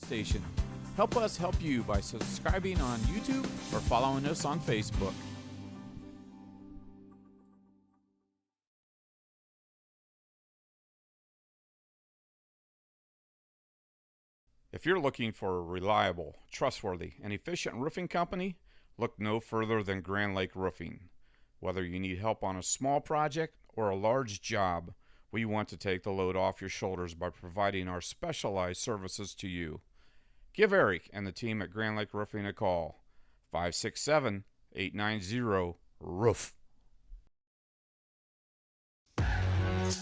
station. Help us help you by subscribing on YouTube or following us on Facebook. If you're looking for a reliable, trustworthy, and efficient roofing company, look no further than Grand Lake Roofing. Whether you need help on a small project or a large job, we want to take the load off your shoulders by providing our specialized services to you. Give Eric and the team at Grand Lake Roofing a call. 567-890-ROOF.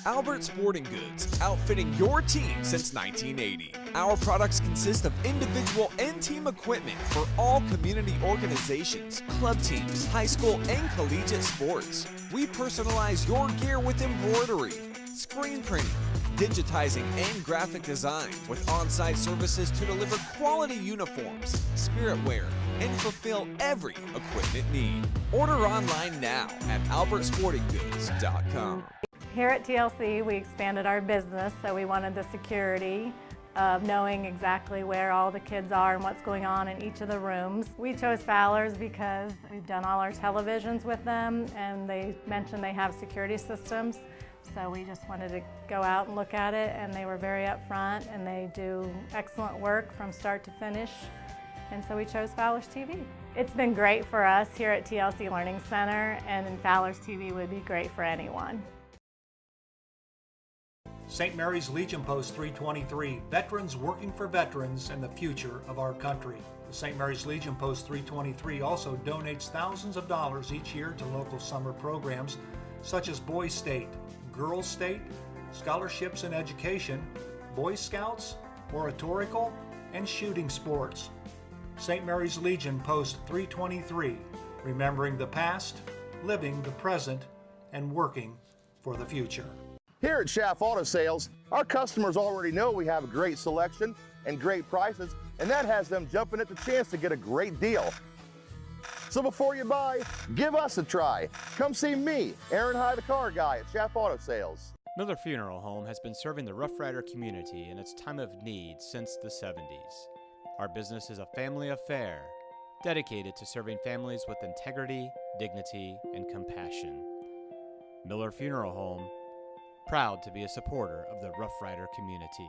Albert Sporting Goods, outfitting your team since 1980. Our products consist of individual and team equipment for all community organizations, club teams, high school and collegiate sports. We personalize your gear with embroidery, screen printing, digitizing, and graphic design with on-site services to deliver quality uniforms, spirit wear, and fulfill every equipment need. Order online now at albertsportinggoods.com. Here at TLC, we expanded our business, so we wanted the security of knowing exactly where all the kids are and what's going on in each of the rooms. We chose Fowler's because we've done all our televisions with them, and they mentioned they have security systems. So we just wanted to go out and look at it, and they were very upfront, and they do excellent work from start to finish. And so we chose Fowler's TV. It's been great for us here at TLC Learning Center, and Fowler's TV would be great for anyone. St. Mary's Legion Post 323, veterans working for veterans and the future of our country. The St. Mary's Legion Post 323 also donates thousands of dollars each year to local summer programs such as Boys State, Girls State, scholarships in education, Boy Scouts, oratorical, and shooting sports. St. Mary's Legion Post 323, remembering the past, living the present, and working for the future. Here at Schaff Auto Sales, our customers already know we have a great selection and great prices, and that has them jumping at the chance to get a great deal. So before you buy, give us a try. Come see me, Aaron High, the car guy at Schaff Auto Sales. Miller Funeral Home has been serving the Rough Rider community in its time of need since the 70s. Our business is a family affair, dedicated to serving families with integrity, dignity, and compassion. Miller Funeral Home, proud to be a supporter of the Rough Rider community.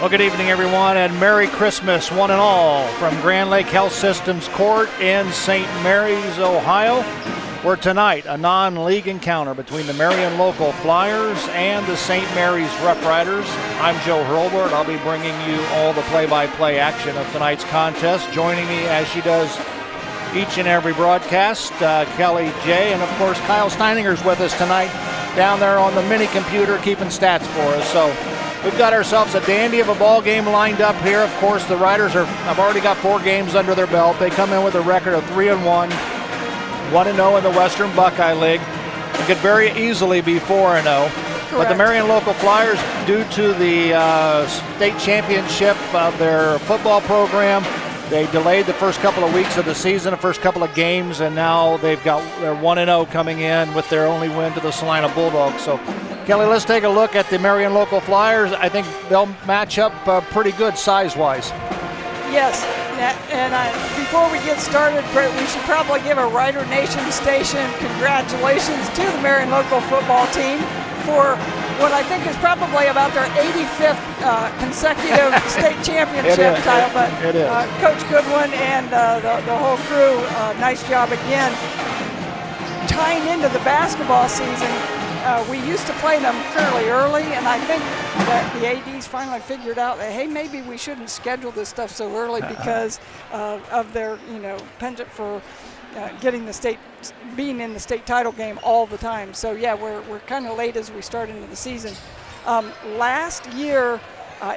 Well, good evening, everyone, and Merry Christmas, one and all, from Grand Lake Health Systems Court in St. Mary's, Ohio, where tonight a non-league encounter between the Marion local Flyers and the St. Mary's Rough Riders. I'm Joe Hurlburt. I'll be bringing you all the play-by-play action of tonight's contest. Joining me, as she does each and every broadcast, Kelly J. And, of course, Kyle Steininger's with us tonight down there on the mini computer keeping stats for us. So we've got ourselves a dandy of a ball game lined up here. Of course, the Riders have already got 4 games under their belt. They come in with a record of 3-1, 1-0 in the Western Buckeye League. They could very easily be 4-0. But the Marion local Flyers, due to the state championship of their football program, they delayed the first couple of weeks of the season, the first couple of games, and now they've got their 1-0 coming in with their only win to the Salina Bulldogs. So, Kelly, let's take a look at the Marion local Flyers. I think they'll match up pretty good size-wise. Yes, and before we get started, we should probably give a Rider Nation station congratulations to the Marion local football team for what I think is probably about their 85th consecutive state championship title. But Coach Goodwin and the whole crew, nice job again. Tying into the basketball season, we used to play them fairly early, and I think that the ADs finally figured out that, hey, maybe we shouldn't schedule this stuff so early because of their, penchant for getting the state, being in the state title game all the time. So yeah, we're kind of late as we start into the season. Last year,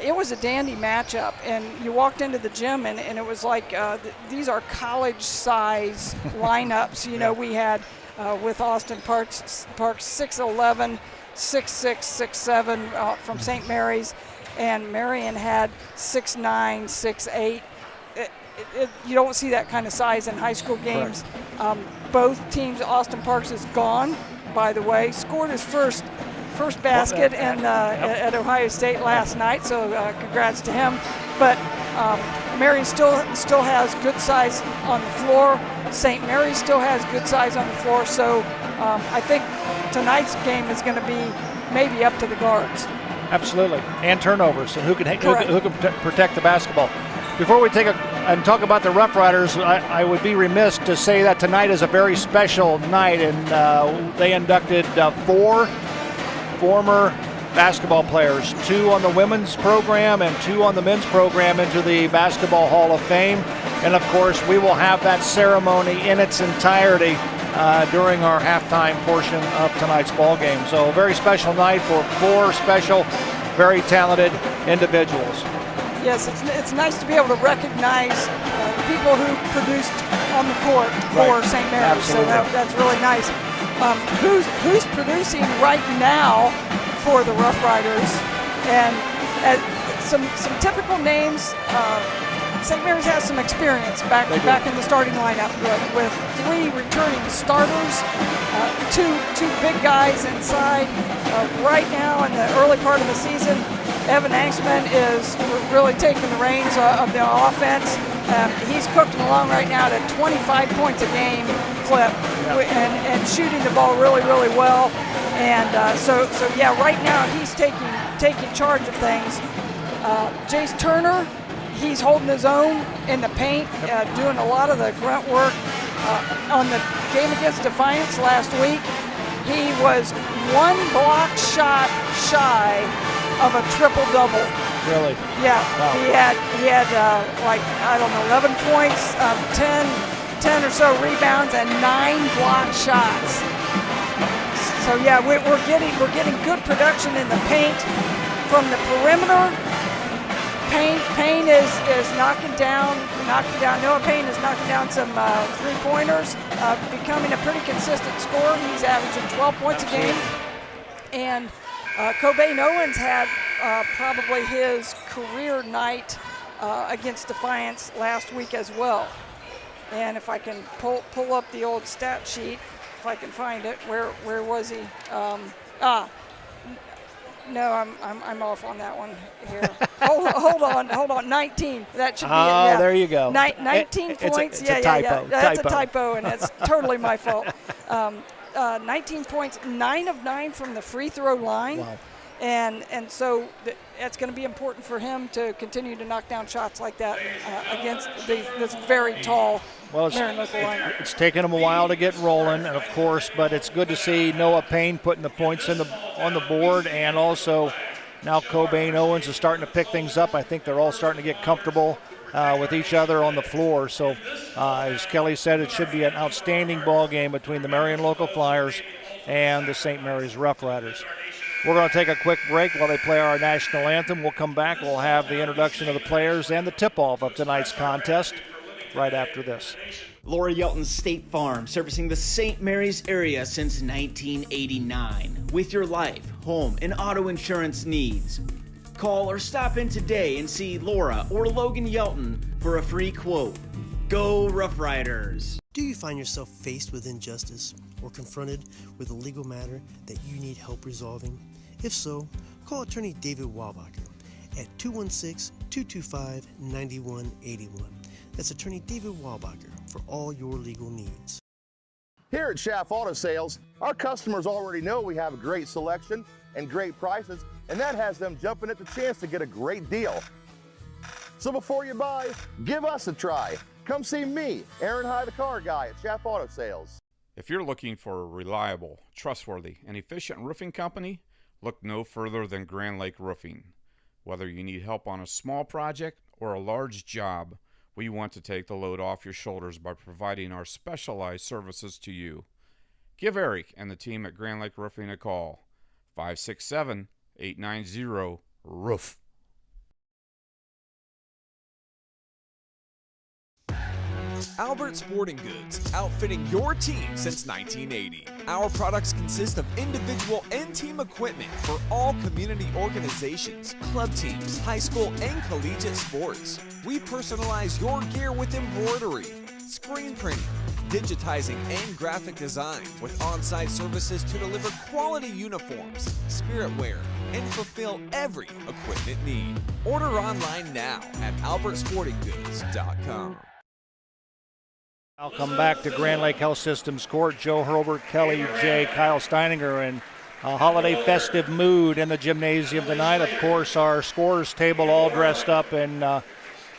it was a dandy matchup, and you walked into the gym, and it was like these are college-size lineups. We had with Austin Parks 6'11", 6'6", 6'7" from St. Mary's, and Marion had 6'9", 6'8". You don't see that kind of size in high school games. Both teams, Austin Parks is gone, by the way, scored his first basket at Ohio State last night, so congrats to him. But Marion still has good size on the floor. St. Mary's still has good size on the floor, so I think tonight's game is going to be maybe up to the guards. Absolutely, and turnovers, and who can protect the basketball. Before we and talk about the Rough Riders, I would be remiss to say that tonight is a very special night, and they inducted 4 former basketball players, 2 on the women's program and 2 on the men's program, into the Basketball Hall of Fame. And of course, we will have that ceremony in its entirety during our halftime portion of tonight's ball game. So a very special night for 4 special, very talented individuals. Yes, it's nice to be able to recognize people who produced on the court for St. Mary's. Absolutely. So that's really nice. Who's producing right now for the Rough Riders? And some typical names. St. Mary's has some experience back in the starting lineup with 3 returning starters, two big guys inside. Right now in the early part of the season, Evan Angsman is really taking the reins of the offense. He's cooking along right now at 25 points a game clip, and shooting the ball really, really well. And so right now he's taking charge of things. Jace Turner, he's holding his own in the paint, doing a lot of the grunt work. On the game against Defiance last week, he was 1 block shot shy of a triple-double. Really? Yeah. Wow. He had 11 points, 10 or so rebounds, and 9 block shots. So yeah, we're getting good production in the paint from the perimeter. Payne is knocking down. Noah Payne is knocking down some 3-pointers, becoming a pretty consistent scorer. He's averaging 12 points a game. And Cobain Owens had probably his career night against Defiance last week as well. And if I can pull up the old stat sheet, if I can find it, where was he? No, I'm off on that one here. hold on. 19. That should be it. Yeah. There you go. 19 points. It's a typo. That's a typo, and it's totally my fault. 19 points, 9 of 9 from the free throw line. Wow. And so that's going to be important for him to continue to knock down shots like that against this very tall Marion local lineup. It's taken him a while to get rolling, and of course, but it's good to see Noah Payne putting the points on the board, and also now Cobain Owens is starting to pick things up. I think they're all starting to get comfortable with each other on the floor. So as Kelly said, it should be an outstanding ball game between the Marion Local Flyers and the St. Mary's Rough Riders. We're going to take a quick break while they play our national anthem. We'll come back. We'll have the introduction of the players and the tip-off of tonight's contest right after this. Laura Yelton State Farm, servicing the St. Mary's area since 1989. With your life, home, and auto insurance needs. Call or stop in today and see Laura or Logan Yelton for a free quote. Go Rough Riders! Do you find yourself faced with injustice or confronted with a legal matter that you need help resolving? If so, call attorney David Walbacher at 216-225-9181. That's attorney David Walbacher for all your legal needs. Here at Schaff Auto Sales, our customers already know we have a great selection and great prices, and that has them jumping at the chance to get a great deal. So before you buy, give us a try. Come see me, Aaron High, the car guy at Schaff Auto Sales. If you're looking for a reliable, trustworthy, and efficient roofing company, look no further than Grand Lake Roofing. Whether you need help on a small project or a large job, we want to take the load off your shoulders by providing our specialized services to you. Give Eric and the team at Grand Lake Roofing a call. 567-890-ROOF. Albert Sporting Goods, outfitting your team since 1980. Our products consist of individual and team equipment for all community organizations, club teams, high school and collegiate sports. We personalize your gear with embroidery, screen printing, digitizing and graphic design with on-site services to deliver quality uniforms, spirit wear, and fulfill every equipment need. Order online now at albertsportinggoods.com. I'll come back to Grand Lake Health Systems Court. Joe Hurlbert, Kelly J, Kyle Steininger in a holiday festive mood in the gymnasium tonight. Of course, our scorers table all dressed up in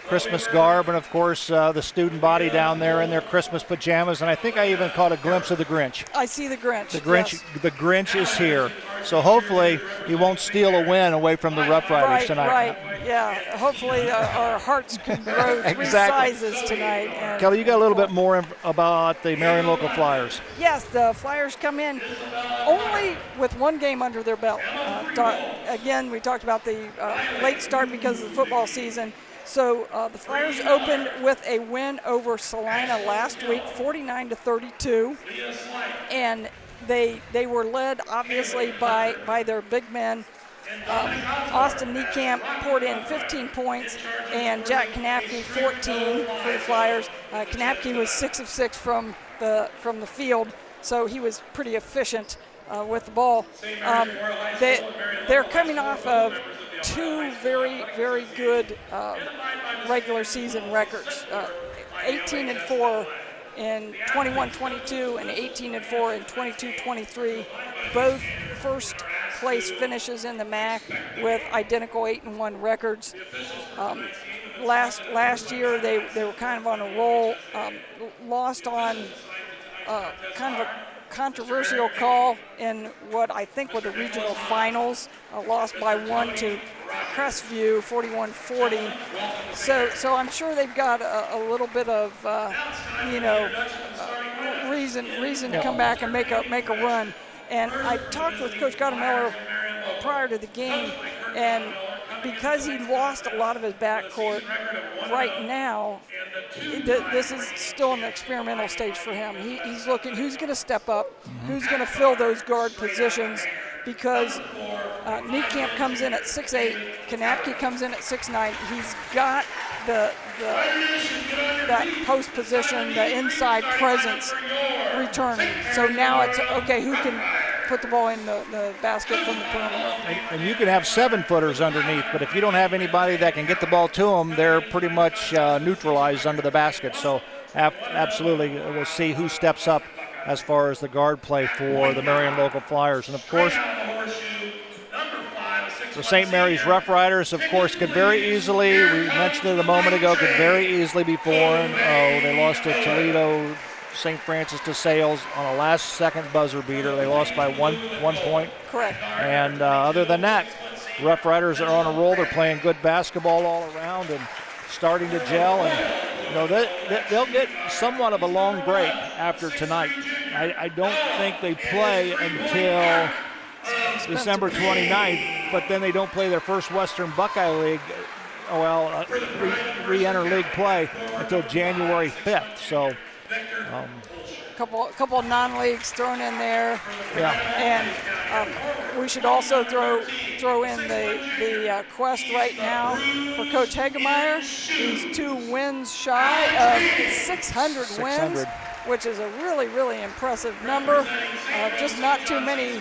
Christmas garb, and of course the student body down there in their Christmas pajamas, and I think I even caught a glimpse of the Grinch. I see the Grinch. Yes. The Grinch is here, so hopefully he won't steal a win away from the Rough Riders tonight. Right, yeah. Hopefully our hearts can grow three sizes tonight. And Kelly, you got a little bit more about the Marion Local Flyers. Yes, the Flyers come in only with one game under their belt. Again, we talked about the late start because of the football season. So the Flyers opened with a win over Salina last week, 49-32, and they were led obviously by their big men. Austin Niekamp poured in 15 points, and Jack Kanapke 14 for the Flyers. Kanapke was 6 of 6 from the field, so he was pretty efficient with the ball. They're coming off of two very, very good regular season records, 18-4 in 21-22 and 18-4 in 22-23, both first place finishes in the MAC with identical 8-1 records. Last year they were kind of on a roll, lost on kind of a controversial call in what I think were the regional finals, lost by 1 to Crestview, 41-40. So I'm sure they've got a little bit of reason to come back and make a run. And I talked with Coach Gottemeller prior to the game, and because he lost a lot of his backcourt right now, this is still an experimental stage for him. He's looking who's going to step up, who's going to fill those guard positions, because Niekamp comes in at 6'8", Kanapke comes in at 6'9". He's got that post position, the inside presence returning. So now it's, okay, who can put the ball in the basket from the perimeter. And you can have 7-footers underneath, but if you don't have anybody that can get the ball to them, they're pretty much neutralized under the basket. So absolutely, we'll see who steps up as far as the guard play for the Marion Local Flyers. And of course, the St. Mary's Rough Riders, of course, could very easily, we mentioned it a moment ago, could very easily be foreign. They lost to Toledo, St. Francis de Sales on a last-second buzzer beater. They lost by one point. Correct. And other than that, Rough Riders are on a roll. They're playing good basketball all around and starting to gel. And they'll get somewhat of a long break after tonight. I don't think they play until December 29th, but then they don't play their first Western Buckeye League, re-enter league play until January 5th. So couple of non-leagues thrown in there. Yeah. And we should also throw in the quest right now for Coach Hegemeyer. He's 2 wins shy of 600 wins, which is a really, really impressive number. Just not too many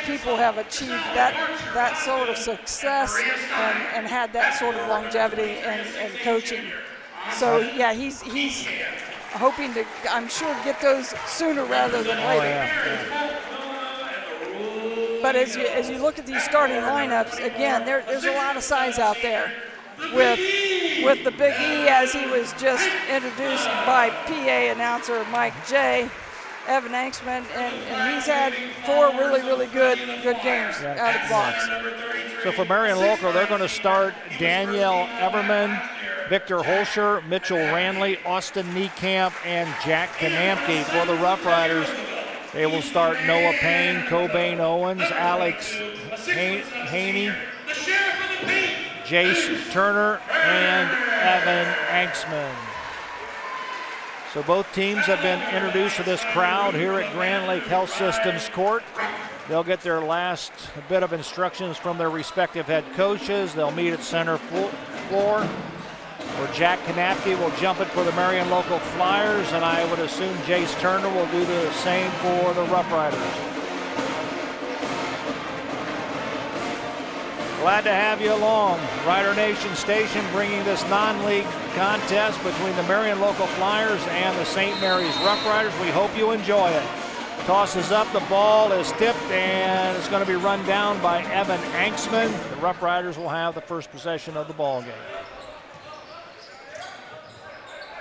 people have achieved that sort of success and had that sort of longevity in coaching. So yeah, he's hoping to, I'm sure, get those sooner rather than later. Yeah. But as you look at these starting lineups, again, there's a lot of size out there. With the Big E, as he was just introduced by PA announcer Mike J, Evan Anksman, and he's had 4 really, really good games out of the box. So for Marion Local, they're going to start Danielle Everman, Victor Holscher, Mitchell Ranley, Austin Niekamp, and Jack Kanapke. For the Rough Riders, they will start Noah Payne, Cobain Owens, Alex Haney, Jace Turner, and Evan Anksman. So both teams have been introduced to this crowd here at Grand Lake Health Systems Court. They'll get their last bit of instructions from their respective head coaches. They'll meet at center floor, where Jack Kanapke will jump it for the Marion local Flyers, and I would assume Jace Turner will do the same for the Rough Riders. Glad to have you along. Rider Nation Station bringing this non-league contest between the Marion local Flyers and the St. Mary's Rough Riders. We hope you enjoy it. Tosses up, the ball is tipped, and it's going to be run down by Evan Anksman. The Rough Riders will have the first possession of the ball game.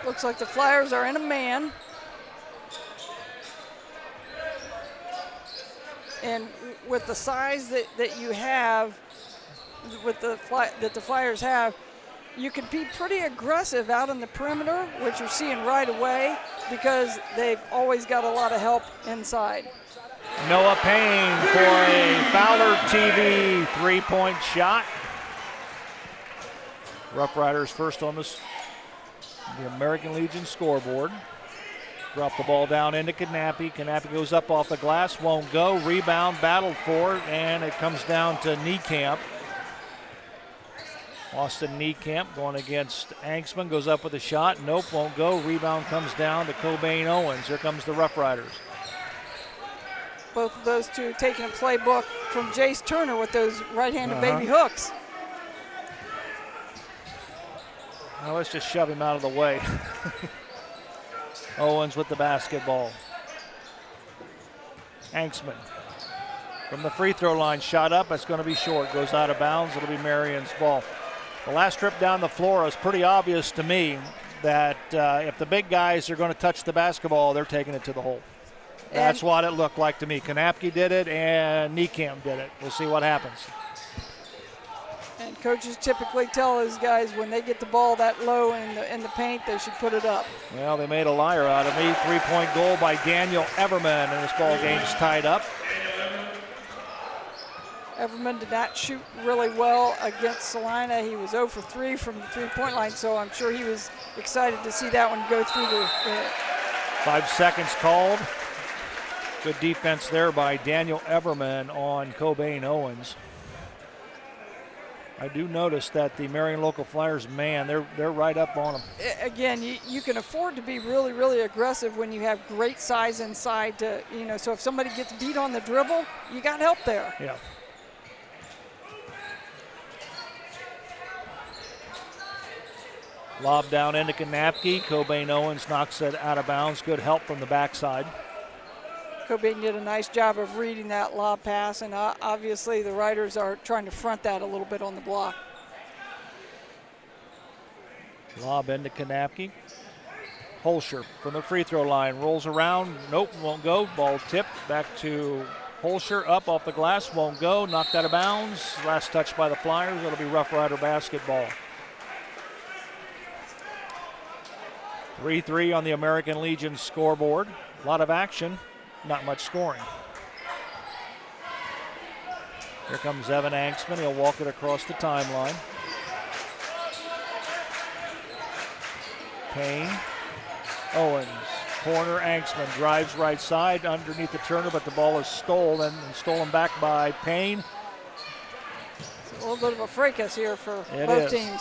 Looks like the Flyers are in a man. And with the size that you have, with that the Flyers have, you can be pretty aggressive out in the perimeter, which you're seeing right away, because they've always got a lot of help inside. Noah Payne for a Fowler TV three-point shot. Rough Riders first on the American Legion scoreboard. Drop the ball down into Kanapke. Kanapke goes up off the glass, won't go. Rebound, battled for it, and it comes down to Niekamp. Austin Niekamp going against Anksman, goes up with a shot. Nope, won't go. Rebound comes down to Cobain Owens. Here comes the Rough Riders. Both of those two taking a playbook from Jace Turner with those right-handed baby hooks. Now let's just shove him out of the way. Owens with the basketball. Anksman from the free throw line, shot up. It's going to be short, goes out of bounds. It'll be Marion's ball. The last trip down the floor was pretty obvious to me that if the big guys are going to touch the basketball, they're taking it to the hole. That's what it looked like to me. Kanapke did it and Niekamp did it. We'll see what happens. And coaches typically tell those guys when they get the ball that low in the paint, they should put it up. Well, they made a liar out of me. Three-point goal by Daniel Everman, and this ball game's tied up. Everman did not shoot really well against Salina. He was 0 for 3 from the three-point line, so I'm sure he was excited to see that one go through the 5 seconds called. Good defense there by Daniel Everman on Cobain Owens. I do notice that the Marion local Flyers, man, they're right up on them. Again, you can afford to be really, really aggressive when you have great size inside. So if somebody gets beat on the dribble, you got help there. Yeah. Lob down into Kanapke. Cobain Owens knocks it out of bounds. Good help from the backside. Cobain did a nice job of reading that lob pass, and obviously the Riders are trying to front that a little bit on the block. Lob into Kanapke. Holscher from the free throw line, rolls around, nope, won't go. Ball tipped back to Holscher, up off the glass, won't go, knocked out of bounds. Last touch by the Flyers, it'll be Rough Rider basketball. 3-3 on the American Legion scoreboard. A lot of action. Not much scoring. Here comes Evan Anksman. He'll walk it across the timeline. Payne. Owens. Corner. Anksman drives right side underneath the Turner, but the ball is stolen and stolen back by Payne. It's a little bit of a fracas here for both teams.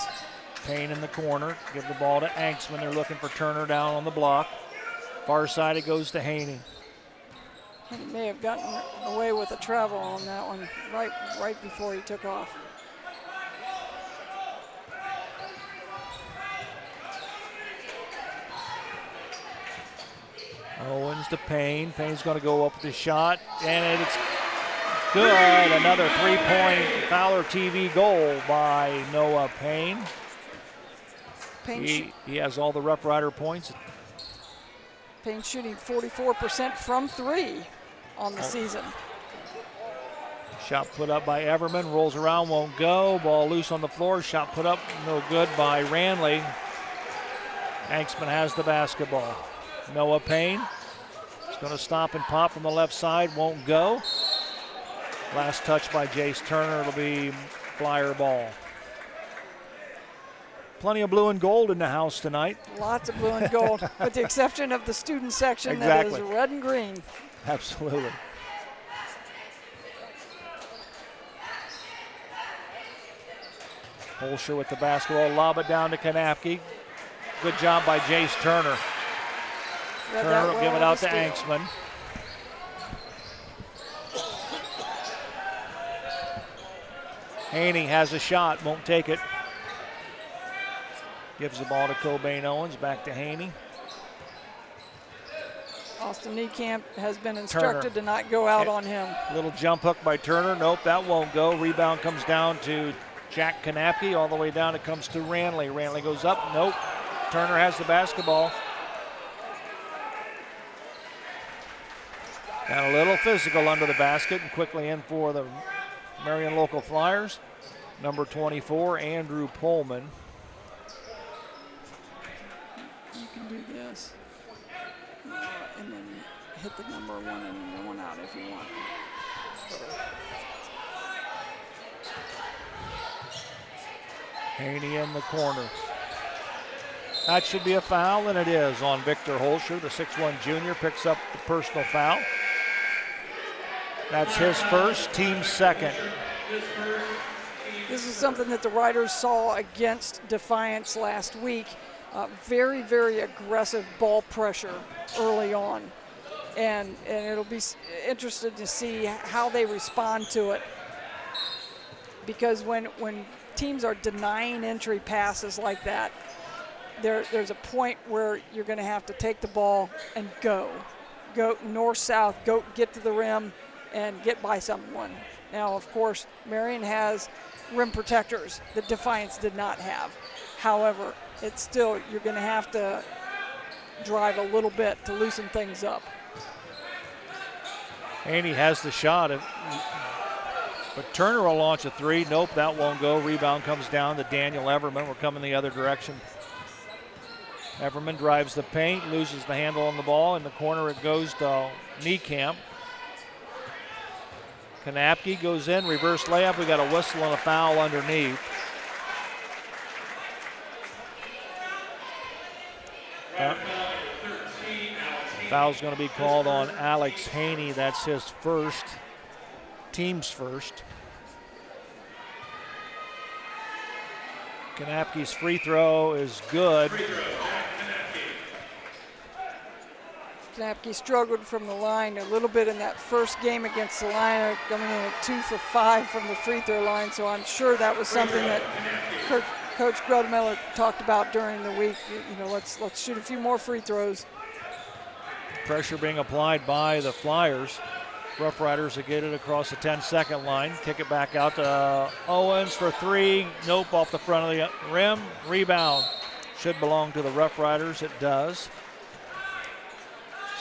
Payne in the corner. Give the ball to Anksman. They're looking for Turner down on the block. Far side it goes to Haney. He may have gotten away with a travel on that one right before he took off. Owens to Payne. Payne's going to go up with the shot, and it's good. Another three-point Fowler TV goal by Noah Payne. He has all the Rough Rider points. Payne shooting 44% from 3 on the season. Shot put up by Everman, rolls around, won't go. Ball loose on the floor, shot put up, no good by Ranley. Anksman has the basketball. Noah Payne is going to stop and pop from the left side, won't go. Last touch by Jace Turner, it'll be Flyer ball. Plenty of blue and gold in the house tonight. Lots of blue and gold, with the exception of the student section Exactly. that is red and green. Absolutely. Holscher with the basketball, lob it down to Kanapke. Good job by Jace Turner. Turner will give it out to Anksman. Haney has a shot, won't take it. Gives the ball to Cobain Owens, back to Haney. Austin Niekamp has been instructed to not go out on him. Little jump hook by Turner. Nope, that won't go. Rebound comes down to Jack Kanapke. All the way down it comes to Ranley. Ranley goes up. Nope. Turner has the basketball. And a little physical under the basket and quickly in for the Marion local Flyers. Number 24, Andrew Pullman. You can do this. And then hit the number 1 and 1 out if you want. Haney in the corner. That should be a foul, and it is on Victor Holscher. The 6'1 junior picks up the personal foul. That's his first, team second. This is something that the Riders saw against Defiance last week. Very, very aggressive ball pressure early on. And it'll be interesting to see how they respond to it. Because when teams are denying entry passes like that, there's a point where you're going to have to take the ball and go north-south, get to the rim and get by someone. Now, of course, Marion has rim protectors that Defiance did not have. However, it's still, you're going to have to drive a little bit to loosen things up. Haney has the shot, but Turner will launch a three. Nope, that won't go. Rebound comes down to Daniel Everman. We're coming the other direction. Everman drives the paint, loses the handle on the ball. In the corner it goes to Niekamp. Kanapke goes in, reverse layup. We got a whistle and a foul underneath. Foul's going to be called on Alex Haney. That's his first, team's first. Kanapke's free throw is good. Kanapke struggled from the line a little bit in that first game against Salina, coming in at 2 for 5 from the free throw line. So I'm sure that was something that Coach Grodemiller talked about during the week. You know, let's shoot a few more free throws. Pressure being applied by the Flyers. Rough Riders will get it across the 10-second line. Kick it back out to Owens for three. Nope, off the front of the rim. Rebound. Should belong to the Rough Riders. It does.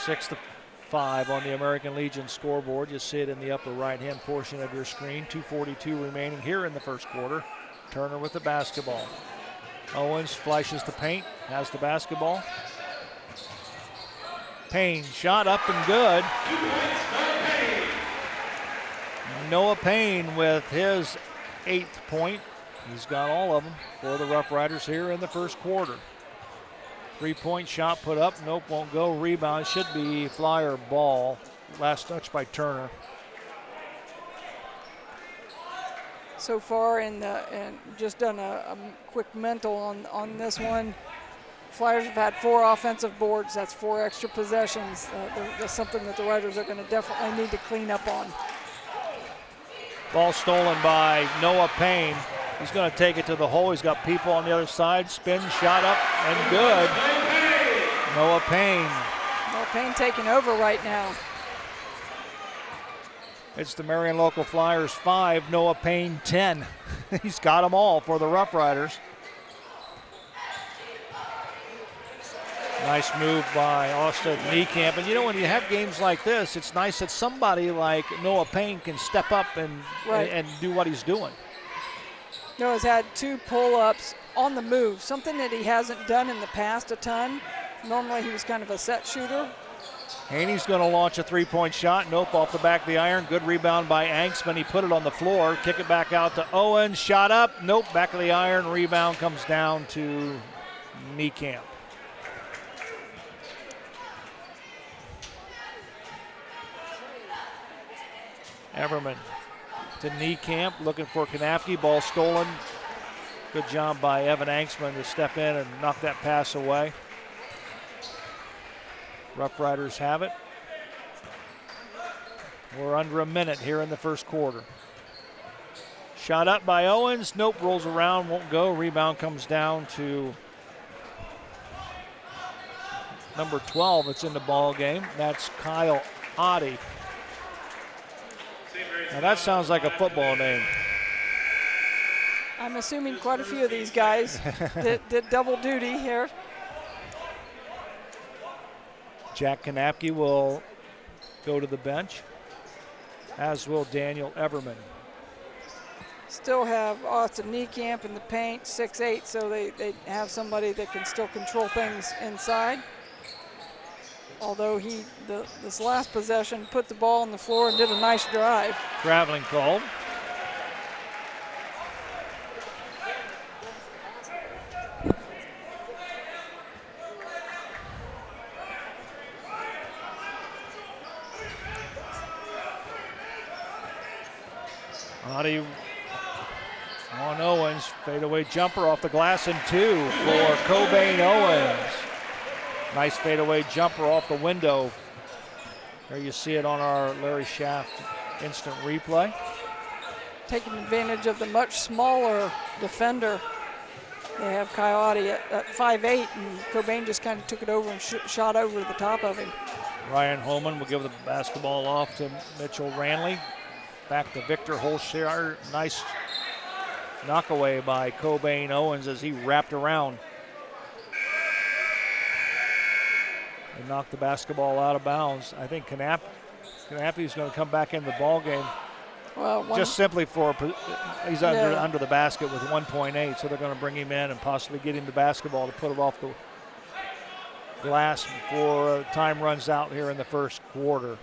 6-5 on the American Legion scoreboard. You see it in the upper right-hand portion of your screen. 2:42 remaining here in the first quarter. Turner with the basketball. Owens flashes the paint, has the basketball. Payne, shot up and good. Noah Payne with his 8th point. He's got all of them for the Rough Riders here in the first quarter. 3-point shot put up, nope, won't go. Rebound, should be Flyer ball. Last touch by Turner. So far, and just done a quick mental on this one. Flyers have had 4 offensive boards. That's 4 extra possessions. That's something that the Riders are going to definitely need to clean up on. Ball stolen by Noah Payne. He's going to take it to the hole. He's got people on the other side. Spin, shot up, and good. Noah Payne. Noah Payne taking over right now. It's the Marion local Flyers 5, Noah Payne 10. He's got them all for the Rough Riders. Nice move by Austin Niekamp. And you know, when you have games like this, it's nice that somebody like Noah Payne can step up and do what he's doing. Noah's had 2 pull-ups on the move, something that he hasn't done in the past a ton. Normally he was kind of a set shooter. Haney's going to launch a three-point shot. Nope, off the back of the iron. Good rebound by Anksman. He put it on the floor. Kick it back out to Owens. Shot up. Nope, back of the iron. Rebound comes down to Niekamp. Everman to Niekamp, looking for Kanapke. Ball stolen. Good job by Evan Anksman to step in and knock that pass away. Rough Riders have it. We're under a minute here in the first quarter. Shot up by Owens. Nope, rolls around, won't go. Rebound comes down to number 12 that's in the ball game. That's Kyle Oddie. Now that sounds like a football name. I'm assuming quite a few of these guys did double duty here. Jack Kanapke will go to the bench, as will Daniel Everman. Still have Austin Niekamp in the paint, 6'8", so they have somebody that can still control things inside. Although this last possession put the ball on the floor and did a nice drive. Traveling called. Oddie on Owens, fadeaway jumper off the glass and 2 for Cobain Owens. Nice fadeaway jumper off the window. There you see it on our Larry Shaft instant replay. Taking advantage of the much smaller defender. They have Coyote at 5'8", and Cobain just kind of took it over and shot over the top of him. Ryan Holman will give the basketball off to Mitchell Ranley. Back to Victor Holshire. Nice knockaway by Cobain Owens as he wrapped around and knocked the basketball out of bounds. I think Kanapke is going to come back in the ball game. Well, just simply for he's under the basket with 1.8, so they're going to bring him in and possibly get him the basketball to put it off the glass before time runs out here in the first quarter.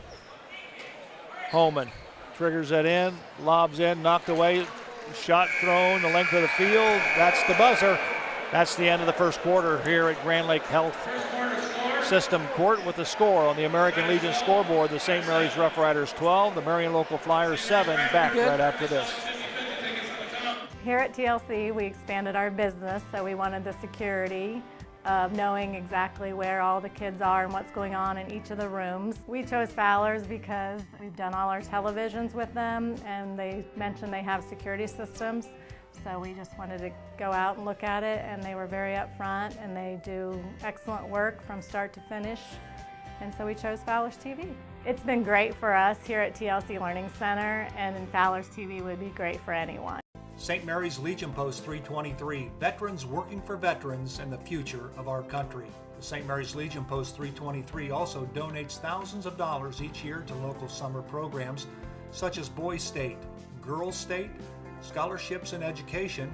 Holman triggers it in, lobs in, knocked away, shot thrown the length of the field. That's the buzzer. That's the end of the first quarter here at Grand Lake Health System Court with the score on the American Legion scoreboard. The St. Mary's Rough Riders 12, the Marion Local Flyers 7. Back right after this. Here at TLC, we expanded our business, so we wanted the security of knowing exactly where all the kids are and what's going on in each of the rooms. We chose Fowler's because we've done all our televisions with them, and they mentioned they have security systems. So we just wanted to go out and look at it, and they were very upfront, and they do excellent work from start to finish. And so we chose Fowler's TV. It's been great for us here at TLC Learning Center, and Fowler's TV would be great for anyone. St. Mary's Legion Post 323, veterans working for veterans and the future of our country. The St. Mary's Legion Post 323 also donates thousands of dollars each year to local summer programs such as Boys State, Girls State, scholarships in education,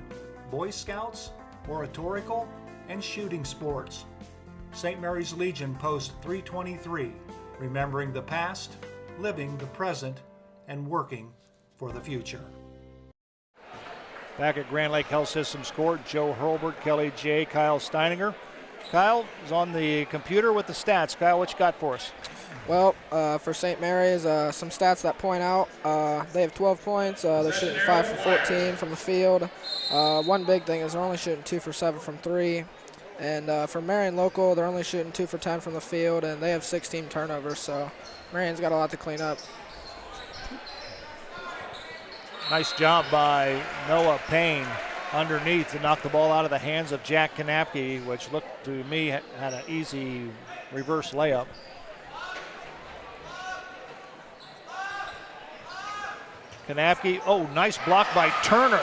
Boy Scouts, oratorical, and shooting sports. St. Mary's Legion Post 323, remembering the past, living the present, and working for the future. Back at Grand Lake Health Systems Court, Joe Hurlbert, Kelly J., Kyle Steininger. Kyle is on the computer with the stats. Kyle, what you got for us? Well, for St. Mary's, some stats that point out. They have 12 points. They're shooting 5 for 14 from the field. One big thing is they're only shooting 2 for 7 from 3. And for Marion Local, they're only shooting 2 for 10 from the field, and they have 16 turnovers, so Marion's got a lot to clean up. Nice job by Noah Payne underneath to knock the ball out of the hands of Jack Kanapke, which looked to me had an easy reverse layup. Kanapke, oh, nice block by Turner.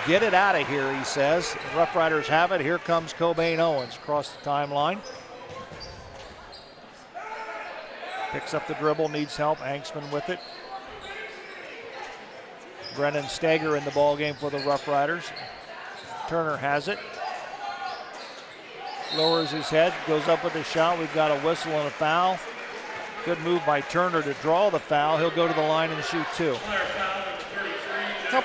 Get it out of here, he says. Rough Riders have it. Here comes Cobain Owens across the timeline. Picks up the dribble, needs help. Anksman with it. Brennan Stager in the ball game for the Rough Riders. Turner has it. Lowers his head, goes up with a shot. We've got a whistle and a foul. Good move by Turner to draw the foul. He'll go to the line and shoot 2. A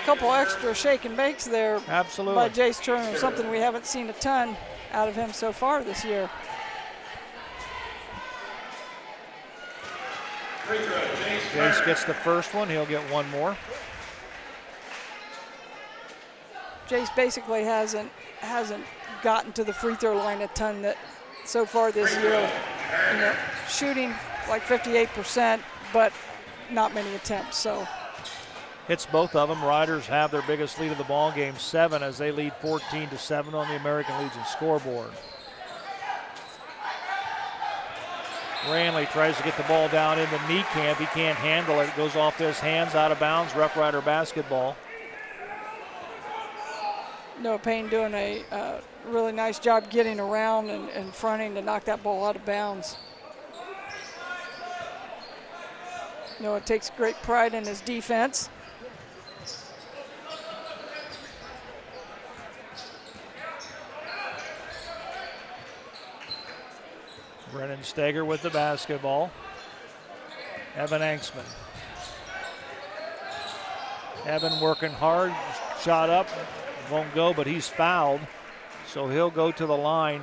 couple extra shake and bakes there. Absolutely. By Jace Turner, something we haven't seen a ton out of him so far this year. Jace gets the first one. He'll get one more. Jace basically hasn't gotten to the free throw line a ton that so far this year. You know, shooting like 58%, but not many attempts. So hits both of them. Riders have their biggest lead of the ball game, 7, as they lead 14-7 on the American Legion scoreboard. Ranley tries to get the ball down in the knee camp. He can't handle it. It goes off his hands, out of bounds. Rough Rider basketball. Noah Payne doing a really nice job getting around and fronting to knock that ball out of bounds. Noah takes great pride in his defense. Brennan Steger with the basketball. Evan Anksman. Evan working hard, shot up, won't go, but he's fouled. So he'll go to the line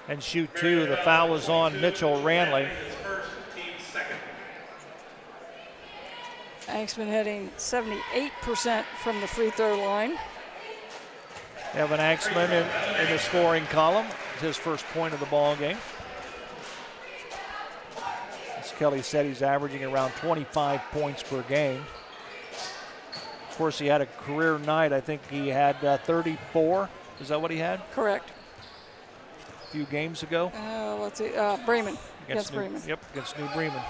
and shoot 2. The foul was on Mitchell Ranley. Anksman hitting 78% from the free throw line. Evan Anksman in the scoring column. It's his first point of the ball game. As Kelly said, he's averaging around 25 points per game. Of course, he had a career night. I think he had 34. Is that what he had? Correct. A few games ago. Let's see, Bremen. Against Bremen. Yep, against New Bremen.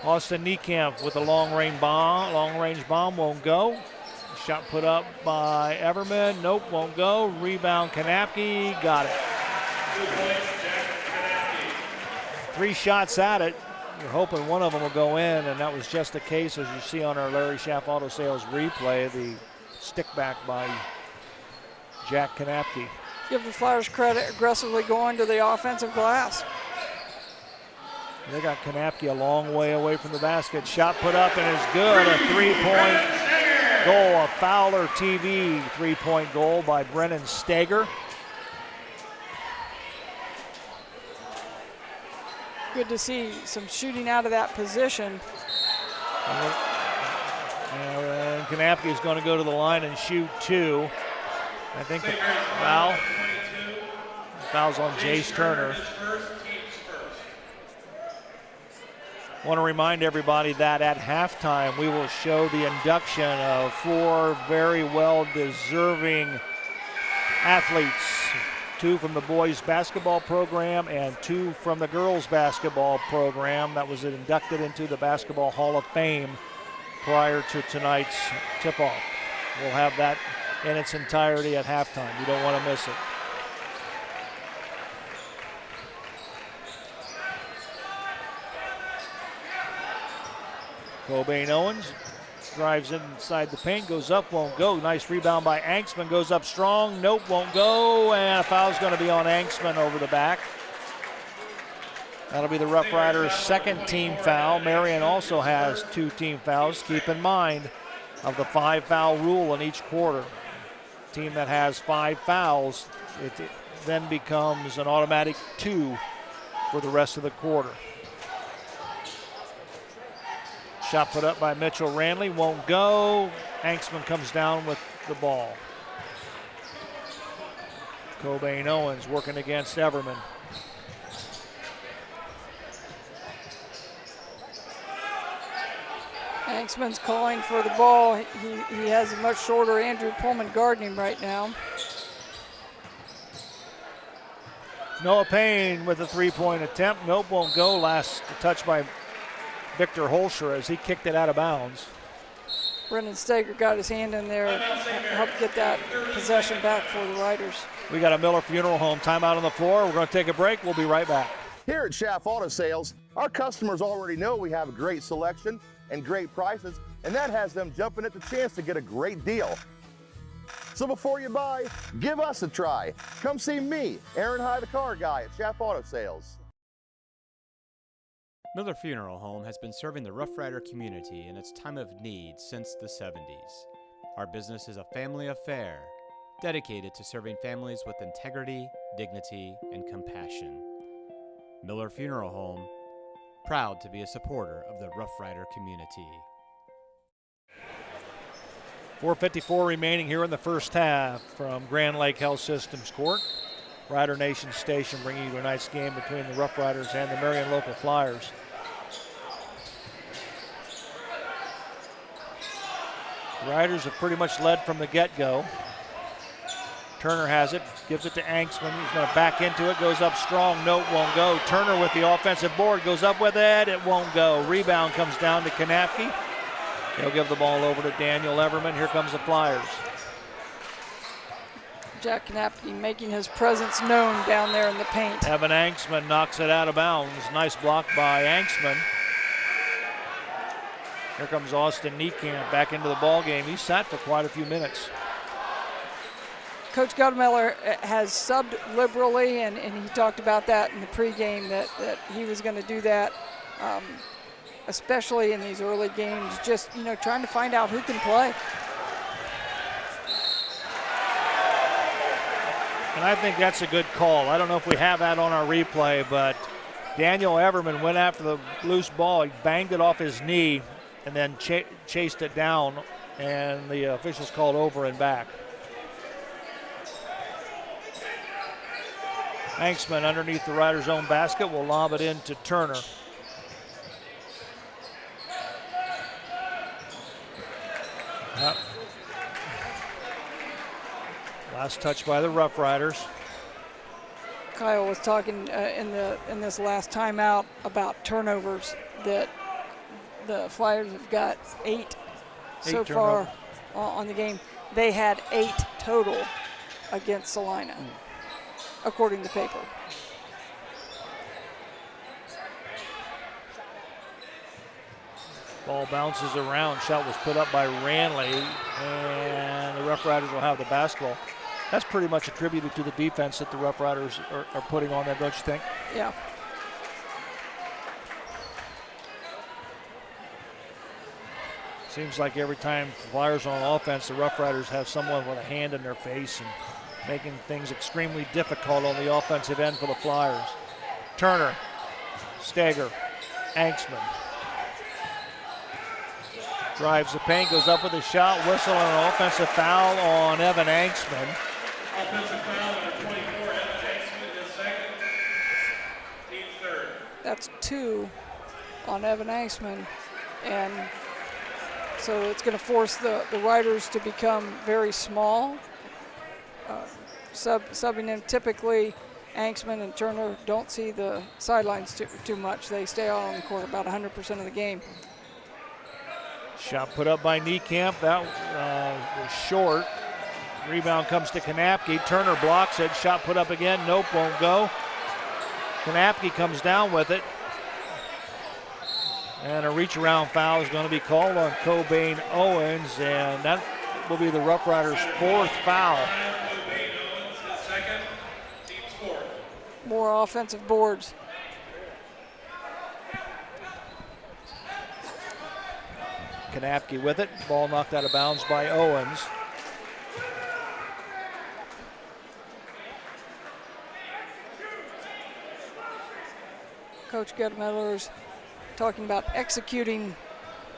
Austin Niekamp with a long-range bomb won't go. Shot put up by Everman. Nope, won't go. Rebound, Kanapke. Got it. 3 shots at it. You're hoping one of them will go in, and that was just the case, as you see on our Larry Schaff Auto Sales replay, the stick back by Jack Kanapke. Give the Flyers credit, aggressively going to the offensive glass. They got Kanapke a long way away from the basket. Shot put up and is good. A 3-point goal, a Fowler TV 3-point goal by Brennan Steger. Good to see some shooting out of that position. And Kanapke is going to go to the line and shoot 2. I think the foul's on Jace Turner. I want to remind everybody that at halftime we will show the induction of 4 very well-deserving athletes. 2 from the boys basketball program and 2 from the girls basketball program that was inducted into the Basketball Hall of Fame prior to tonight's tip-off. We'll have that in its entirety at halftime. You don't want to miss it. Cobain Owens drives inside the paint, goes up, won't go. Nice rebound by Anksman, goes up strong, nope, won't go, and a foul's going to be on Anksman over the back. That'll be the Rough Riders' second team foul. Marion also has 2 team fouls. Keep in mind of the 5-foul rule in each quarter. Team that has 5 fouls, it then becomes an automatic 2 for the rest of the quarter. Shot put up by Mitchell Ranley, won't go. Anksman comes down with the ball. Cobain Owens working against Everman. Anksman's calling for the ball. He has a much shorter Andrew Pullman guarding him right now. Noah Payne with a 3-point attempt. Nope, won't go. Last touch by Victor Holscher as he kicked it out of bounds. Brendan Steger got his hand in there and helped get that possession back for the Riders. We got a Miller Funeral Home timeout on the floor. We're going to take a break. We'll be right back. Here at Schaff Auto Sales, our customers already know we have a great selection and great prices, and that has them jumping at the chance to get a great deal. So before you buy, give us a try. Come see me, Aaron High, the car guy at Schaff Auto Sales. Miller Funeral Home has been serving the Rough Rider community in its time of need since the 70s. Our business is a family affair, dedicated to serving families with integrity, dignity, and compassion. Miller Funeral Home, proud to be a supporter of the Rough Rider community. 4:54 remaining here in the first half from Grand Lake Health Systems Court. Rider Nation Station bringing you tonight's game between the Rough Riders and the Marion Local Flyers. The Riders have pretty much led from the get-go. Turner has it, gives it to Anksman. He's going to back into it, goes up strong. Note won't go. Turner with the offensive board, goes up with it. It won't go. Rebound comes down to Kanapke. He'll give the ball over to Daniel Everman. Here comes the Flyers. Jack Kanapke making his presence known down there in the paint. Evan Anksman knocks it out of bounds. Nice block by Anksman. Here comes Austin Niekamp back into the ball game. He sat for quite a few minutes. Coach Guttemiller has subbed liberally, and he talked about that in the pregame, that he was going to do that, especially in these early games, just, trying to find out who can play. And I think that's a good call. I don't know if we have that on our replay, but Daniel Everman went after the loose ball. He banged it off his knee and then chased it down, and the officials called over and back. Anksman underneath the Riders' own basket will lob it into Turner. Last touch by the Rough Riders. Kyle was talking in this last timeout about turnovers, that the Flyers have got eight so far on the game. They had 8 total against Salina, according to paper. Ball bounces around. Shot was put up by Ranley, and the Rough Riders will have the basketball. That's pretty much attributed to the defense that the Rough Riders are putting on them, don't you think? Yeah. Seems like every time the Flyers are on offense, the Rough Riders have someone with a hand in their face and making things extremely difficult on the offensive end for the Flyers. Turner, Steger, Anksman. Drives the paint, goes up with a shot, whistle, and an offensive foul on Evan Anksman. Offensive foul number 24, Evan Anksman, is second. Team's third. That's 2 on Evan Anksman, and so it's going to force the Riders to become very small. Subbing in, typically Anksman and Turner don't see the sidelines too much. They stay out on the court about 100% of the game. Shot put up by Niekamp. That was short. Rebound comes to Kanapke. Turner blocks it. Shot put up again. Nope, won't go. Kanapke comes down with it. And a reach-around foul is going to be called on Cobain Owens, and that will be the Rough Riders' 4th foul. More offensive boards. Kanapke with it. Ball knocked out of bounds by Owens. Coach Guttemiller's talking about executing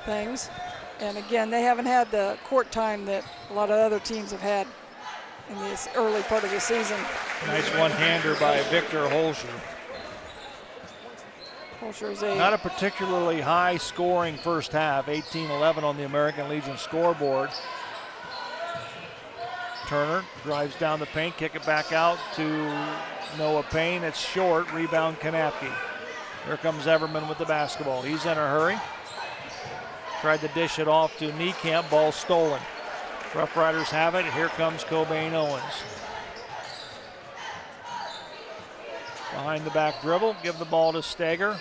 things, and again, they haven't had the court time that a lot of other teams have had in this early part of the season. Nice one-hander by Victor Holscher. Holscher is not a particularly high-scoring first half. 18-11 on the American Legion scoreboard. Turner drives down the paint, kick it back out to Noah Payne. It's short. Rebound Kanapke. Here comes Everman with the basketball. He's in a hurry. Tried to dish it off to Niekamp. Ball stolen. Rough Riders have it. Here comes Cobain Owens. Behind the back dribble. Give the ball to Steger.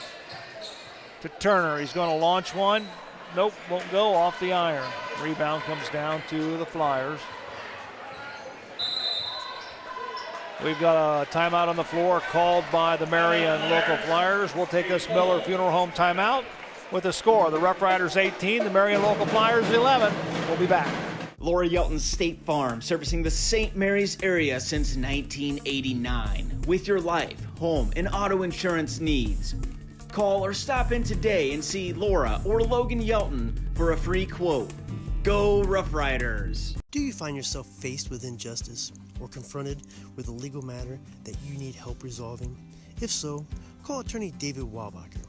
To Turner. He's going to launch one. Nope, won't go. Off the iron. Rebound comes down to the Flyers. We've got a timeout on the floor called by the Marion local Flyers. We'll take this Miller Funeral Home timeout with the score. The Rough Riders 18, the Marion local Flyers 11. We'll be back. Laura Yelton State Farm, servicing the St. Mary's area since 1989. With your life, home, and auto insurance needs. Call or stop in today and see Laura or Logan Yelton for a free quote. Go Rough Riders! Do you find yourself faced with injustice or confronted with a legal matter that you need help resolving? If so, call attorney David Walbacher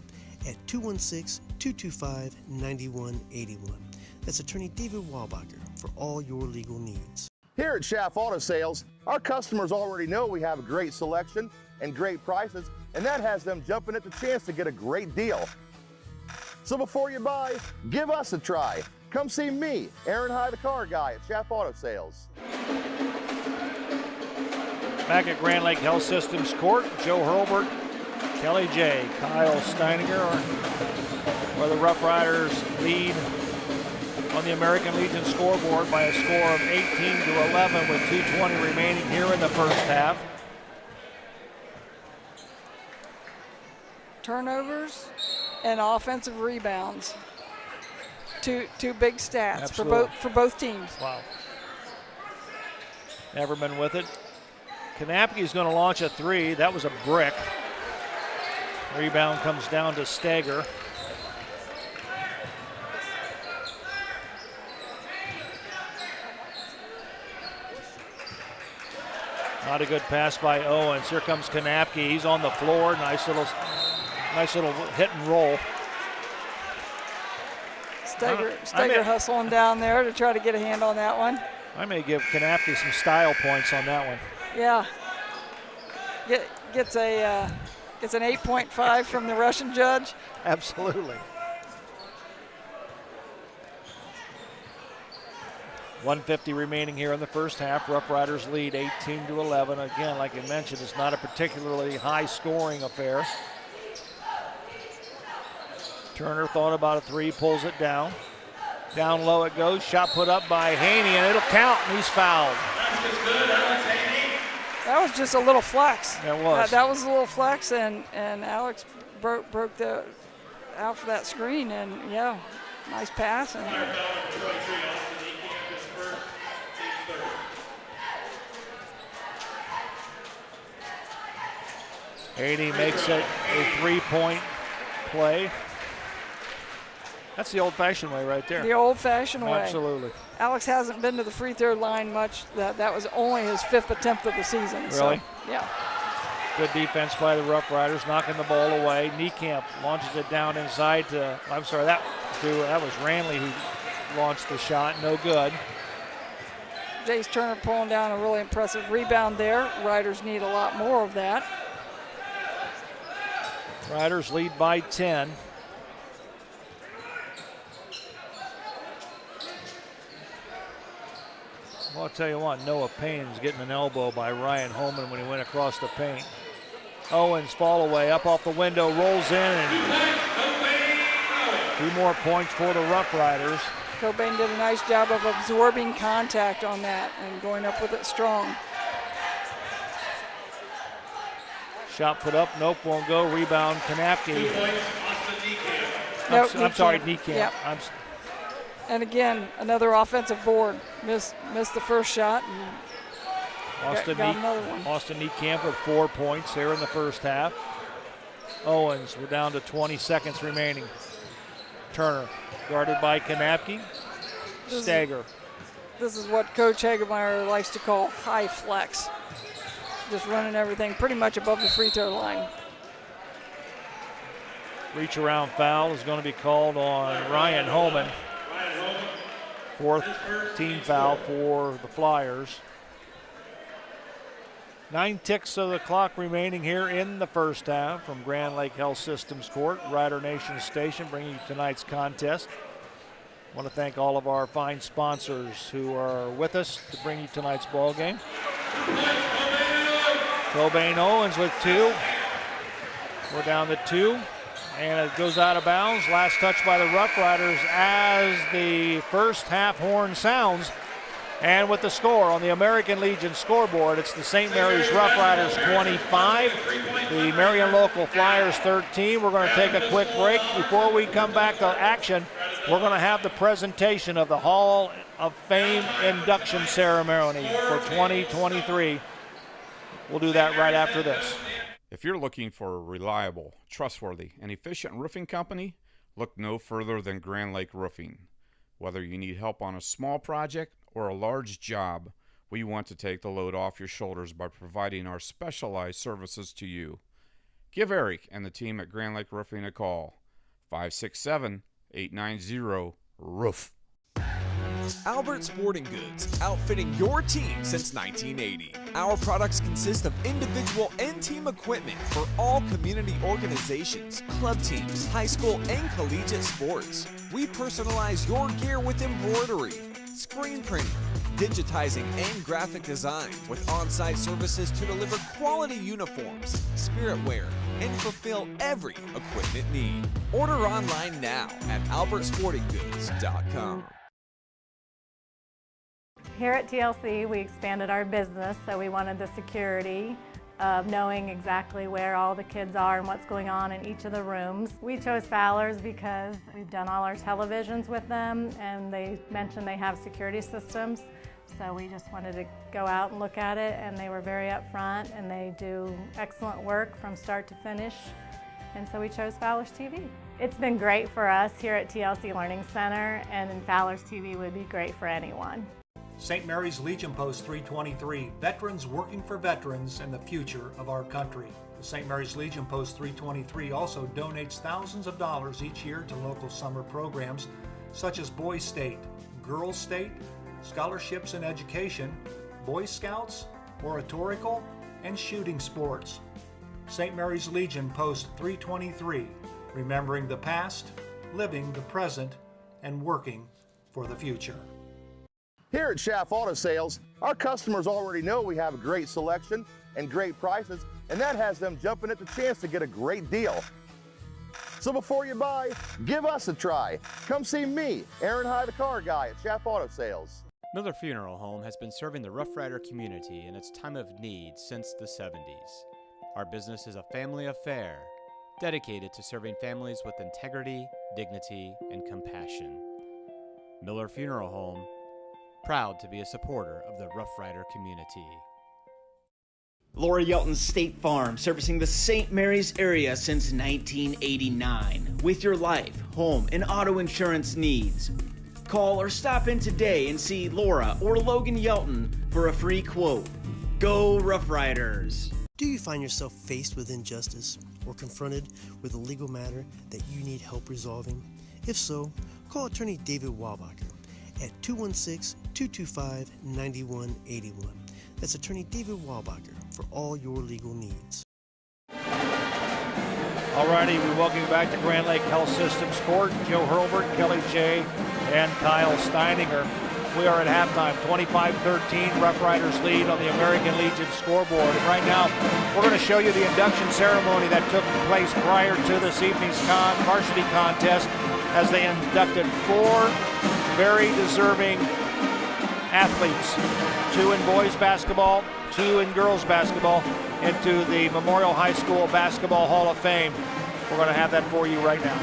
at 216-225-9181. That's attorney David Walbacher for all your legal needs. Here at Schaff Auto Sales, our customers already know we have a great selection and great prices, and that has them jumping at the chance to get a great deal. So before you buy, give us a try. Come see me, Aaron High, the car guy at Schaff Auto Sales. Back at Grand Lake Health Systems Court, Joe Hurlbert, Kelly J, Kyle Steininger, where the Rough Riders lead on the American Legion scoreboard by a score of 18-11 with 2:20 remaining here in the first half. Turnovers and offensive rebounds. Two big stats Absolutely. for both teams. Wow. Everman with it. Kanapke's going to launch a three. That was a brick. Rebound comes down to Stager. Not a good pass by Owens. Here comes Kanapke. He's on the floor. Nice little hit and roll. Stager hustling down there to try to get a hand on that one. I may give Kanapke some style points on that one. Yeah. Gets an 8.5 from the Russian judge. Absolutely. 150 remaining here in the first half. Rough Riders lead 18-11. Again, like I mentioned, it's not a particularly high scoring affair. Turner thought about a three, pulls it down. Down low it goes. Shot put up by Haney, and it'll count, and he's fouled. That was just a little flex. That was. That was a little flex, and Alex broke out for that screen, and yeah, nice pass. And Haney makes it a three-point play. That's the old-fashioned way right there. The old-fashioned way. Absolutely. Alex hasn't been to the free throw line much. That was only his 5th attempt of the season. Really? So, yeah. Good defense by the Rough Riders, knocking the ball away. Niekamp launches it down inside to, I'm sorry, that was Ranley who launched the shot. No good. Jace Turner pulling down a really impressive rebound there. Riders need a lot more of that. Riders lead by 10. Well, I'll tell you what, Noah Payne's getting an elbow by Ryan Holman when he went across the paint. Owens fall away, up off the window, rolls in, and 2 more points for the Rough Riders. Cobain did a nice job of absorbing contact on that and going up with it strong. Shot put up, nope, won't go. Rebound, Kanapke. Nope, I'm sorry, Niekamp. Yep. And again, another offensive board. Missed the first shot. And got another one. Austin Niekamp with 4 points here in the first half. Owens, we're down to 20 seconds remaining. Turner, guarded by Kanapke. Stagger. This is what Coach Hagemeyer likes to call high flex. Just running everything pretty much above the free throw line. Reach around foul is going to be called on Ryan Holman. 4th team foul for the Flyers. 9 ticks of the clock remaining here in the first half from Grand Lake Health Systems Court, Rider Nation Station, bringing you tonight's contest. I want to thank all of our fine sponsors who are with us to bring you tonight's ball game. Cobain Owens with 2. We're down to 2. And it goes out of bounds. Last touch by the Rough Riders as the first half horn sounds. And with the score on the American Legion scoreboard, it's the St. Mary's Rough Riders 25, the Marion Local Flyers 13. We're going to take a quick break. Before we come back to action, we're going to have the presentation of the Hall of Fame induction ceremony for 2023. We'll do that right after this. If you're looking for a reliable, trustworthy, and efficient roofing company, look no further than Grand Lake Roofing. Whether you need help on a small project or a large job, we want to take the load off your shoulders by providing our specialized services to you. Give Eric and the team at Grand Lake Roofing a call. 567-890-ROOF. Albert Sporting Goods, outfitting your team since 1980. Our products consist of individual and team equipment for all community organizations, club teams, high school and collegiate sports. We personalize your gear with embroidery, screen printing, digitizing and graphic design with on-site services to deliver quality uniforms, spirit wear, and fulfill every equipment need. Order online now at albertsportinggoods.com. Here at TLC, we expanded our business, so we wanted the security of knowing exactly where all the kids are and what's going on in each of the rooms. We chose Fowler's because we've done all our televisions with them, and they mentioned they have security systems. So we just wanted to go out and look at it, and they were very upfront, and they do excellent work from start to finish. And so we chose Fowler's TV. It's been great for us here at TLC Learning Center, and Fowler's TV would be great for anyone. St. Mary's Legion Post 323, veterans working for veterans and the future of our country. The St. Mary's Legion Post 323 also donates thousands of dollars each year to local summer programs such as Boys State, Girls State, scholarships in education, Boy Scouts, oratorical, and shooting sports. St. Mary's Legion Post 323, remembering the past, living the present, and working for the future. Here at Schaff Auto Sales, our customers already know we have a great selection and great prices, and that has them jumping at the chance to get a great deal. So before you buy, give us a try. Come see me, Aaron High, the car guy at Schaff Auto Sales. Miller Funeral Home has been serving the Rough Rider community in its time of need since the 70s. Our business is a family affair, dedicated to serving families with integrity, dignity, and compassion. Miller Funeral Home, proud to be a supporter of the Rough Rider community. Laura Yelton's State Farm, servicing the St. Mary's area since 1989. With your life, home, and auto insurance needs. Call or stop in today and see Laura or Logan Yelton for a free quote. Go Rough Riders! Do you find yourself faced with injustice or confronted with a legal matter that you need help resolving? If so, call attorney David Walbacher at 216-225-9181. That's attorney David Walbacher for all your legal needs. Alrighty, we welcome you back to Grand Lake Health Systems Court. Joe Hurlbert, Kelly J, and Kyle Steininger. We are at halftime, 25-13. Rough Riders lead on the American Legion scoreboard. And right now, we're going to show you the induction ceremony that took place prior to this evening's varsity contest, as they inducted 4 very deserving athletes, 2 in boys basketball, 2 in girls basketball, into the Memorial High School Basketball Hall of Fame. We're going to have that for you right now.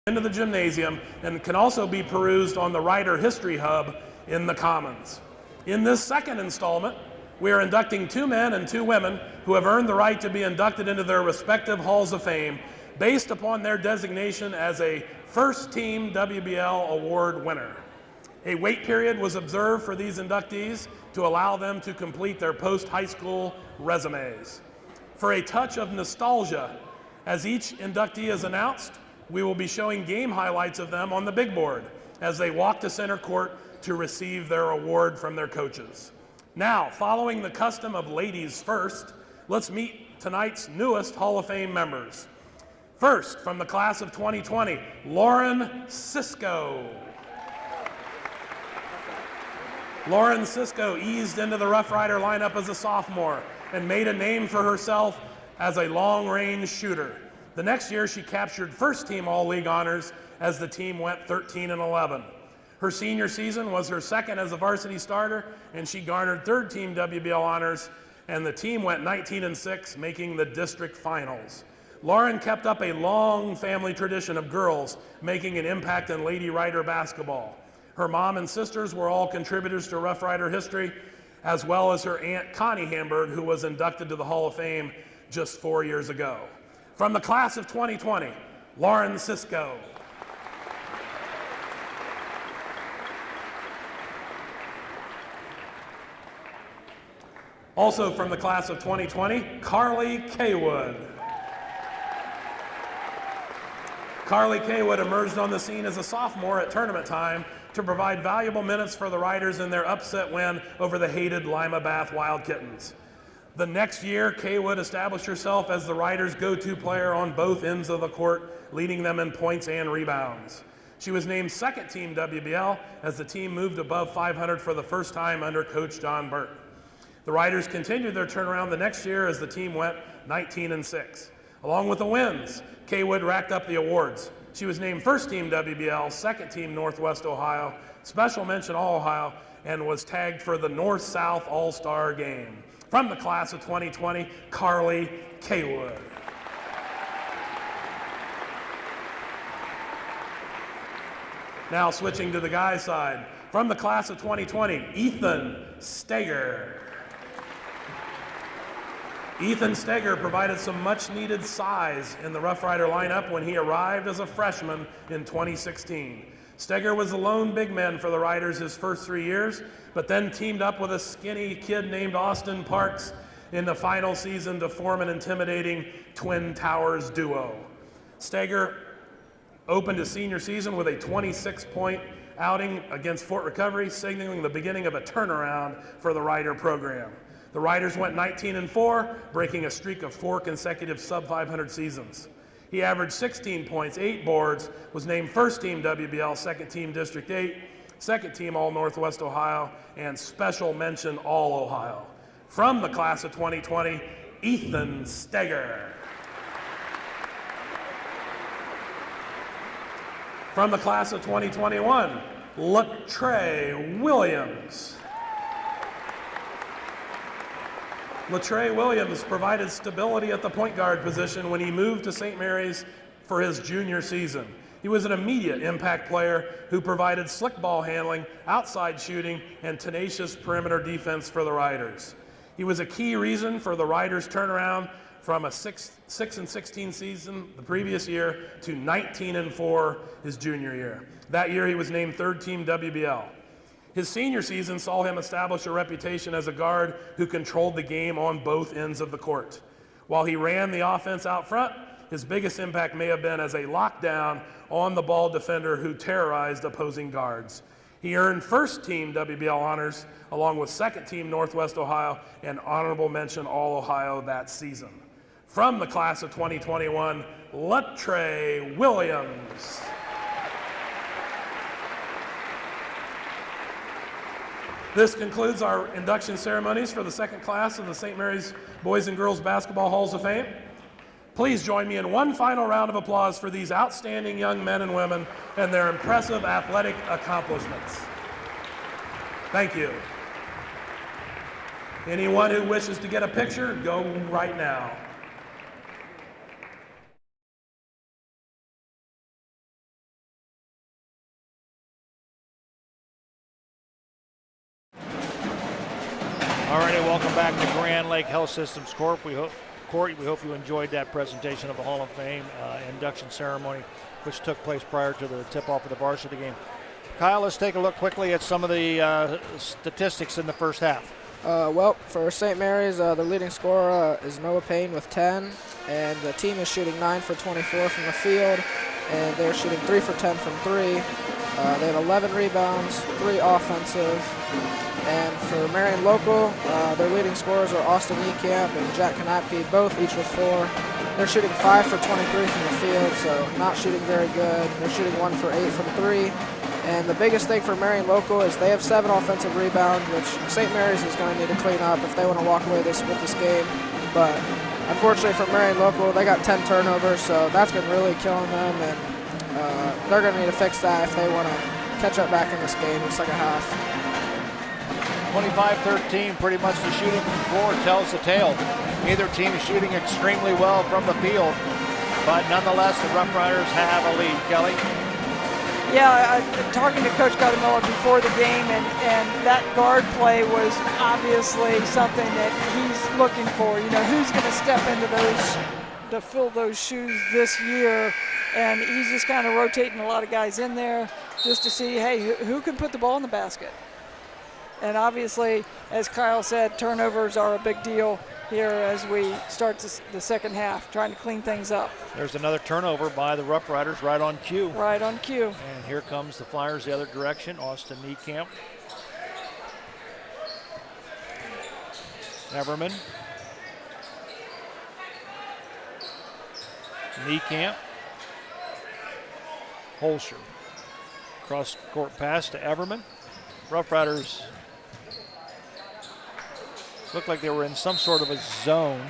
Into the gymnasium, and can also be perused on the Rider History Hub in the Commons. In this second installment, we are inducting 2 men and 2 women who have earned the right to be inducted into their respective Halls of Fame based upon their designation as a First Team WBL Award winner. A wait period was observed for these inductees to allow them to complete their post-high school resumes. For a touch of nostalgia, as each inductee is announced, we will be showing game highlights of them on the big board as they walk to center court to receive their award from their coaches. Now, following the custom of ladies first, let's meet tonight's newest Hall of Fame members. First, from the class of 2020, Lauren Cisco. Lauren Cisco eased into the Rough Rider lineup as a sophomore and made a name for herself as a long-range shooter. The next year, she captured first-team All-League honors as the team went 13-11. Her senior season was her second as a varsity starter, and she garnered third-team WBL honors, and the team went 19-6, making the district finals. Lauren kept up a long family tradition of girls making an impact in Lady Rider basketball. Her mom and sisters were all contributors to Rough Rider history, as well as her aunt Connie Hamburg, who was inducted to the Hall of Fame just 4 years ago. From the class of 2020, Lauren Cisco. Also from the class of 2020, Carly Kaywood. Carly Kaywood emerged on the scene as a sophomore at tournament time to provide valuable minutes for the Riders in their upset win over the hated Lima Bath Wild Kittens. The next year, Kaywood established herself as the Riders' go-to player on both ends of the court, leading them in points and rebounds. She was named second team WBL as the team moved above 500 for the first time under Coach John Burke. The Riders continued their turnaround the next year as the team went 19-6. Along with the wins, Kaywood racked up the awards. She was named first team WBL, second team Northwest Ohio, special mention All-Ohio, and was tagged for the North-South All-Star game. From the class of 2020, Carly Kaywood. Now switching to the guys' side. From the class of 2020, Ethan Steger. Ethan Steger provided some much-needed size in the Rough Rider lineup when he arrived as a freshman in 2016. Steger was the lone big man for the Riders his first 3 years, but then teamed up with a skinny kid named Austin Parks in the final season to form an intimidating Twin Towers duo. Steger opened his senior season with a 26-point outing against Fort Recovery, signaling the beginning of a turnaround for the Rider program. The Riders went 19-4, breaking a streak of 4 consecutive sub-500 seasons. He averaged 16 points, 8 boards, was named first team WBL, second team District 8, second team All Northwest Ohio, and special mention All Ohio. From the class of 2020, Ethan Steger. From the class of 2021, Latrey Williams. Latrey Williams provided stability at the point guard position when he moved to St. Mary's for his junior season. He was an immediate impact player who provided slick ball handling, outside shooting, and tenacious perimeter defense for the Riders. He was a key reason for the Riders' turnaround from a 6-16 season the previous year to 19-4 his junior year. That year he was named third team WBL. His senior season saw him establish a reputation as a guard who controlled the game on both ends of the court. While he ran the offense out front, his biggest impact may have been as a lockdown on-the-ball defender who terrorized opposing guards. He earned first team WBL honors along with second team Northwest Ohio and honorable mention All-Ohio that season. From the class of 2021, Latrey Williams. This concludes our induction ceremonies for the second class of the St. Mary's Boys and Girls Basketball Halls of Fame. Please join me in one final round of applause for these outstanding young men and women and their impressive athletic accomplishments. Thank you. Anyone who wishes to get a picture, go right now. All righty, welcome back to Grand Lake Health Systems Corp. We hope you enjoyed that presentation of the Hall of Fame induction ceremony, which took place prior to the tip-off of the varsity game. Kyle, let's take a look quickly at some of the statistics in the first half. Well, for St. Mary's, the leading scorer is Noah Payne with 10, and the team is shooting 9 for 24 from the field, and they're shooting 3 for 10 from 3. They have 11 rebounds, 3 offensive. And for Marion Local, their leading scorers are Austin Ekamp and Jack Kanapke, both each with 4. They're shooting 5 for 23 from the field, so not shooting very good. They're shooting 1 for 8 from 3. And the biggest thing for Marion Local is they have 7 offensive rebounds, which St. Mary's is going to need to clean up if they want to walk away with this game. But unfortunately for Marion Local, they got 10 turnovers, so that's been really killing them. And they're going to need to fix that if they want to catch up back in this game in the second half. 25-13, pretty much the shooting from the floor tells the tale. Neither team is shooting extremely well from the field, but nonetheless, the Rough Riders have a lead. Kelly? Yeah, talking to Coach Guatemala before the game, and that guard play was obviously something that he's looking for. You know, who's going to step into those to fill those shoes this year, and he's just kind of rotating a lot of guys in there just to see, hey, who can put the ball in the basket. And obviously, as Kyle said, turnovers are a big deal here as we start the second half, trying to clean things up. There's another turnover by the Rough Riders right on cue. Right on cue. And here comes the Flyers the other direction. Austin Niekamp. Everman. Niekamp. Holscher. Cross-court pass to Everman. Rough Riders looked like they were in some sort of a zone.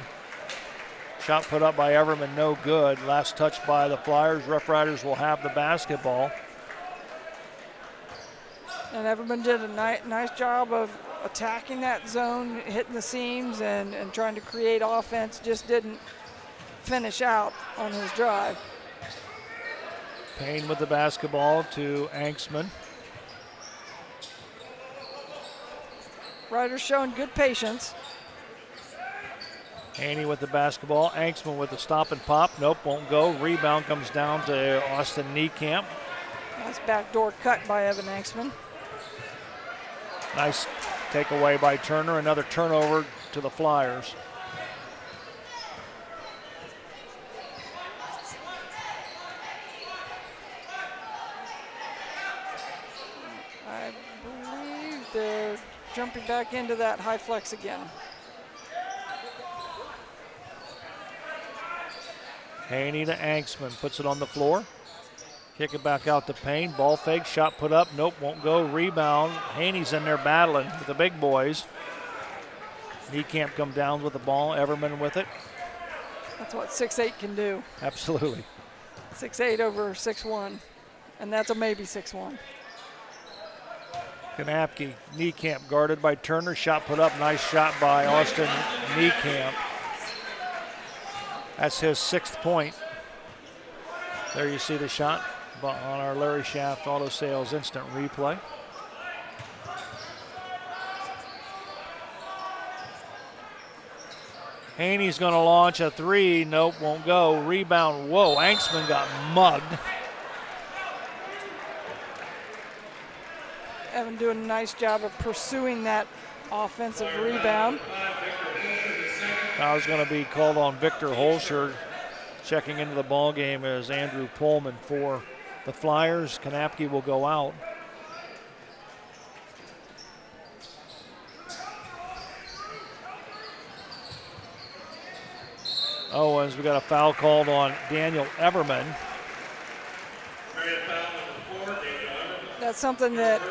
Shot put up by Everman, no good. Last touch by the Flyers. Rough Riders will have the basketball. And Everman did a nice job of attacking that zone, hitting the seams and trying to create offense. Just didn't finish out on his drive. Payne with the basketball to Anksman. Riders showing good patience. Haney with the basketball. Anksman with the stop and pop. Nope, won't go. Rebound comes down to Austin Niekamp. Nice backdoor cut by Evan Anksman. Nice takeaway by Turner. Another turnover to the Flyers. I believe they're jumping back into that high flex again. Haney to Anksman, puts it on the floor. Kick it back out to Payne. Ball fake, shot put up. Nope, won't go. Rebound. Haney's in there battling with the big boys. Niekamp come down with the ball. Everman with it. That's what 6'8" can do. Absolutely. 6'8" over 6'1", and that's a maybe 6'1". Kanapke, Niekamp guarded by Turner. Shot put up. Nice shot by Austin Niekamp. That's his 6th point. There you see the shot on our Larry Schaff Auto Sales instant replay. Haney's going to launch a three. Nope, won't go. Rebound. Whoa, Anksman got mugged. Evan doing a nice job of pursuing that offensive rebound. Now is going to be called on Victor Holscher. Checking into the ball game is Andrew Pullman for the Flyers. Kanapke will go out. Owens, we got a foul called on Daniel Everman. That's something that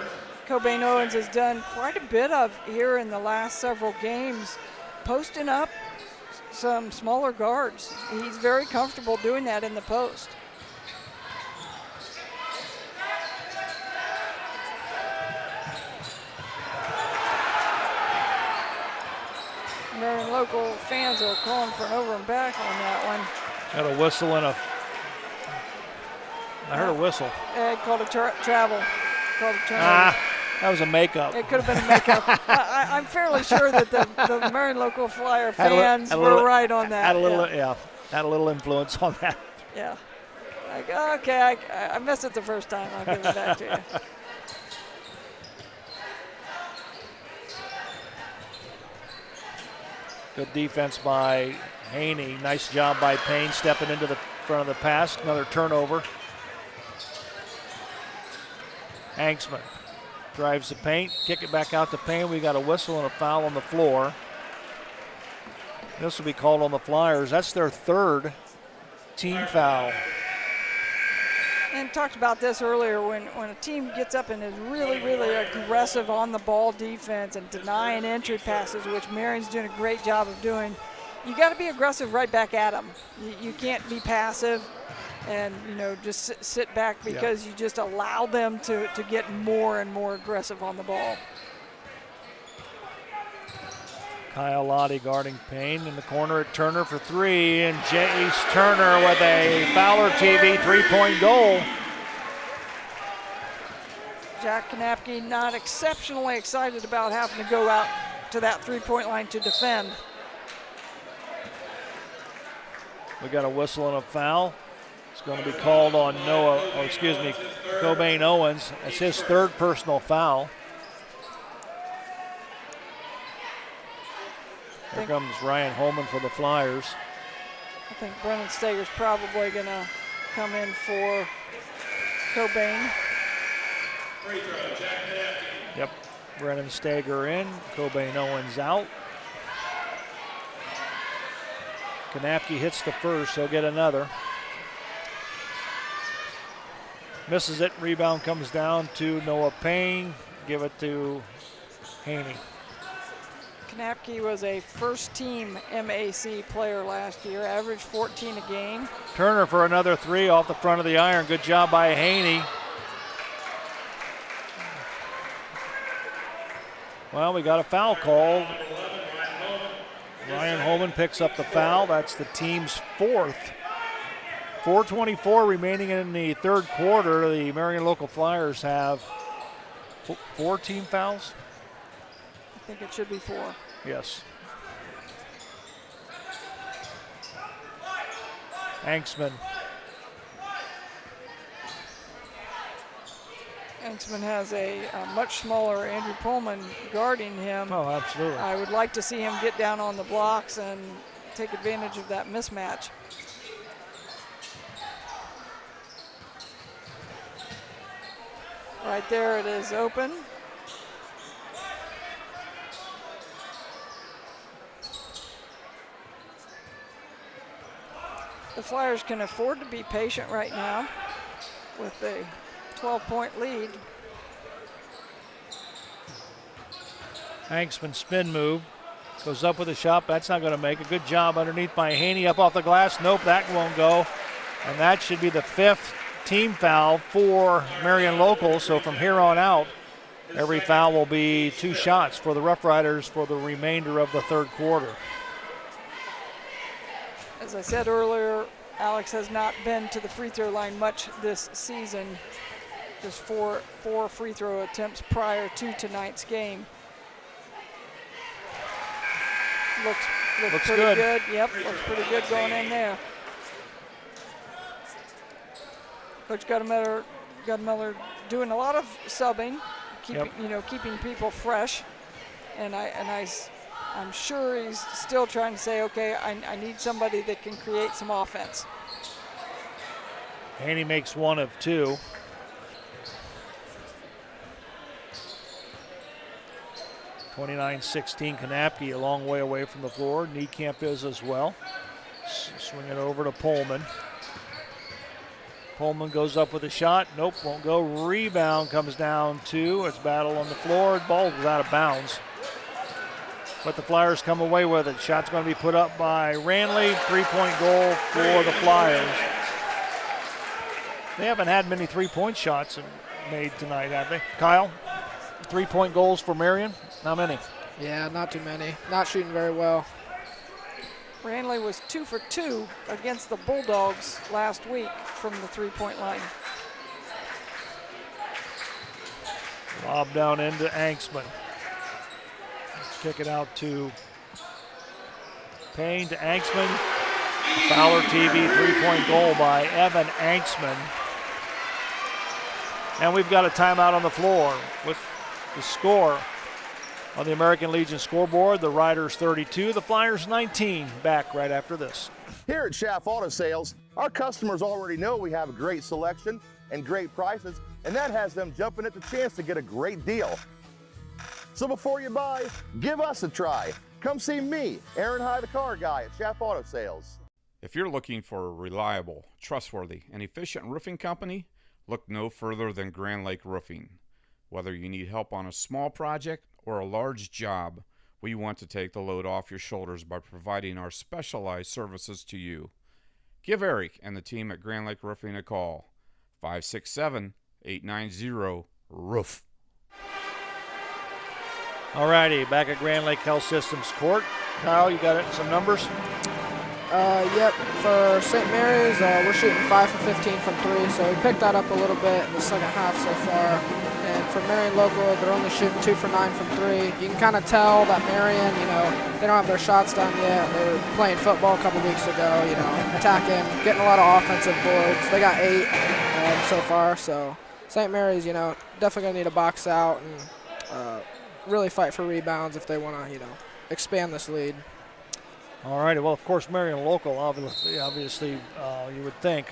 Cobain Owens has done quite a bit of here in the last several games, posting up some smaller guards. He's very comfortable doing that in the post. Marion local fans are calling for an over and back on that one. Got a whistle and I heard a whistle. Called a travel. That was a makeup. It could have been a makeup. I'm fairly sure that the Marion local Flyer fans were right on that. Had a little influence on that. Yeah. Like, okay, I missed it the first time. I'll give it back to you. Good defense by Haney. Nice job by Payne stepping into the front of the pass. Another turnover. Anksman drives the paint, kick it back out to Payne. We got a whistle and a foul on the floor. This will be called on the Flyers. That's their 3rd team foul. And talked about this earlier, when a team gets up and is really, really aggressive on the ball defense and denying entry passes, which Marion's doing a great job of doing, you got to be aggressive right back at them. You can't be passive. and just sit back because you just allow them to get more and more aggressive on the ball. Kyle Lottie guarding Payne in the corner at Turner for three, and Jace Turner with a Fowler TV three-point goal. Jack Knapke not exceptionally excited about having to go out to that three-point line to defend. We got a whistle and a foul. It's going to be called on Cobain Owens. It's his third personal foul. Here comes Ryan Holman for the Flyers. I think Brennan Stager's probably going to come in for Cobain. Yep, Brennan Stager in, Cobain Owens out. Knapke hits the first, he'll get another. Misses it, rebound comes down to Noah Payne. Give it to Haney. Knapke was a first-team MAC player last year, averaged 14 a game. Turner for another three off the front of the iron. Good job by Haney. Well, we got a foul called. Ryan Holman picks up the foul. That's the team's fourth. 4:24 remaining in the third quarter. The Marion Local Flyers have 4 team fouls. I think it should be 4. Yes. Anksman. Anksman has a much smaller Andrew Pullman guarding him. Oh, absolutely. I would like to see him get down on the blocks and take advantage of that mismatch. Right there, it is open. The Flyers can afford to be patient right now with a 12-point lead. Hanksman spin move. Goes up with a shot. That's not going to make a good job underneath by Haney. Up off the glass. Nope, that won't go. And that should be the 5th team foul for Marion Local. So from here on out, every foul will be 2 shots for the Rough Riders for the remainder of the third quarter. As I said earlier, Alex has not been to the free throw line much this season. Just four free throw attempts prior to tonight's game. Looks pretty good. Yep, looks pretty good going in there. Coach Guttemiller doing a lot of subbing, keeping people fresh, and I'm sure he's still trying to say, okay, I need somebody that can create some offense. Haney makes 1 of 2. (29-16) Knapke a long way away from the floor. Niekamp is as well. Swing it over to Pullman. Pullman goes up with a shot. Nope, won't go. Rebound comes down to. It's battle on the floor. Ball is out of bounds. But the Flyers come away with it. Shot's going to be put up by Ranley. 3-point goal for the Flyers. They haven't had many 3-point shots made tonight, have they? Kyle, 3-point goals for Marion? How many? Yeah, not too many. Not shooting very well. Ranley was 2 for 2 against the Bulldogs last week from the 3-point line. Lob down into Anksman. Kick it out to Payne to Anksman. Fowler TV 3-point goal by Evan Anksman. And we've got a timeout on the floor with the score on the American Legion scoreboard. The Riders 32, the Flyers 19. Back right after this. Here at Schaff Auto Sales, our customers already know we have a great selection and great prices, and that has them jumping at the chance to get a great deal. So before you buy, give us a try. Come see me, Aaron High, the car guy at Schaff Auto Sales. If you're looking for a reliable, trustworthy, and efficient roofing company, look no further than Grand Lake Roofing. Whether you need help on a small project or a large job, we want to take the load off your shoulders by providing our specialized services to you. Give Eric and the team at Grand Lake Roofing a call. 567-890-ROOF. All righty, back at Grand Lake Health Systems Court. Kyle, you got some numbers? Yep, for St. Mary's, we're shooting 5 for 15 from 3, so we picked that up a little bit in the second half so far. And for Marion local, they're only shooting 2 for 9 from 3. You can kind of tell that Marion, they don't have their shots down yet. They were playing football a couple weeks ago, attacking, getting a lot of offensive boards. They got 8 so far, so St. Mary's, definitely going to need a box out and really fight for rebounds if they want to, expand this lead. All righty. Well, of course, Marion local, obviously, you would think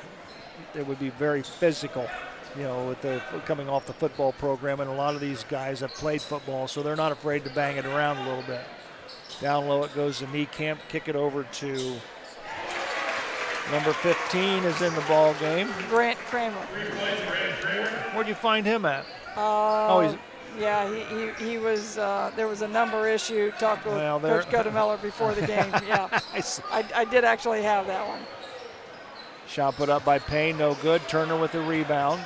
it would be very physical, with the coming off the football program, and a lot of these guys have played football, so they're not afraid to bang it around a little bit. Down low it goes to Niekamp. Kick it over to number 15 is in the ball game. Grant Kramer. Where'd you find him at? Yeah, he was. There was a number issue. Talked with Coach Guttemeller before the game. Yeah, I did actually have that one. Shot put up by Payne, no good. Turner with the rebound.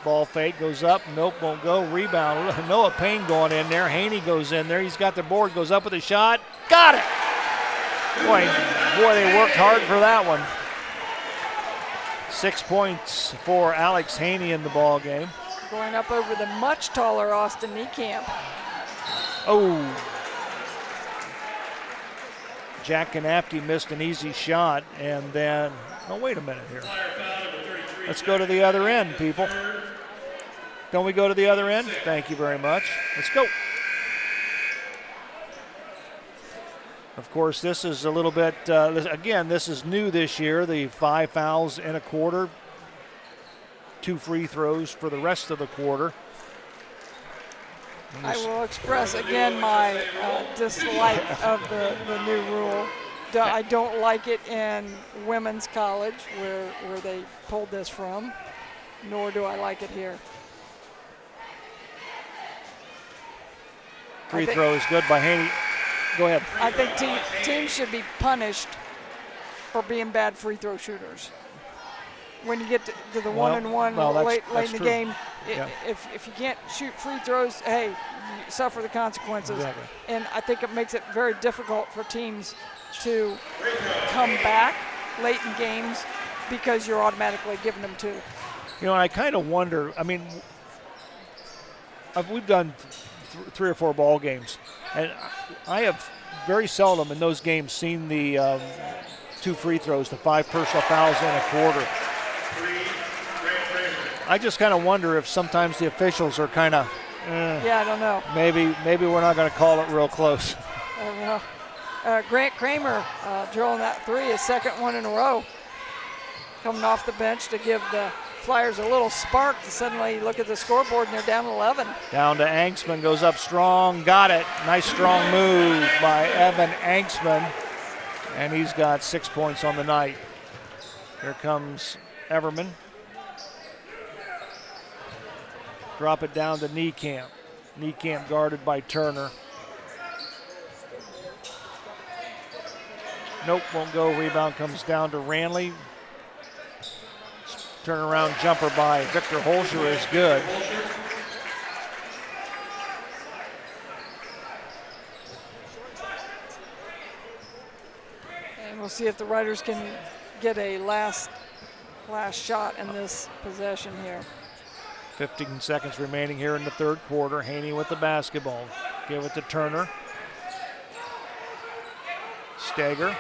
Ball fake goes up. Nope, won't go. Rebound. Noah Payne going in there. Haney goes in there. He's got the board. Goes up with a shot. Got it. Boy, they worked hard for that one. 6 points for Alex Haney in the ball game. Going up over the much taller Austin Niekamp. Oh. Jack Kanapke missed an easy shot, and then, wait a minute here. Let's go to the other end, people. Don't we go to the other end? Thank you very much. Let's go. Of course, this is a little bit, again, this is new this year, the 5 fouls in a quarter. 2 free throws for the rest of the quarter. I will express again my dislike of the new rule. I don't like it in women's college where they pulled this from, nor do I like it here. Free throw is good by Haney. Go ahead. I think teams should be punished for being bad free throw shooters. When you get to the 1-on-1 late in the game, if you can't shoot free throws, hey, you suffer the consequences. Exactly. And I think it makes it very difficult for teams to come back late in games because you're automatically giving them 2. I kind of wonder, we've done 3 or 4 ball games, and I have very seldom in those games seen the 2 free throws, the 5 personal fouls in a quarter. I just kind of wonder if sometimes the officials are kind of, I don't know. Maybe we're not going to call it real close. I don't know. Grant Kramer drilling that 3, his second one in a row. Coming off the bench to give the Flyers a little spark. Suddenly look at the scoreboard and they're down 11. Down to Angsman, goes up strong, got it. Nice strong move by Evan Angsman. And he's got 6 points on the night. Here comes Everman. Drop it down to Niekamp. Niekamp guarded by Turner. Nope, won't go. Rebound comes down to Ranley. Turnaround jumper by Victor Holscher is good. And we'll see if the Riders can get a last shot in this possession here. 15 seconds remaining here in the third quarter. Haney with the basketball. Give it to Turner. Stager.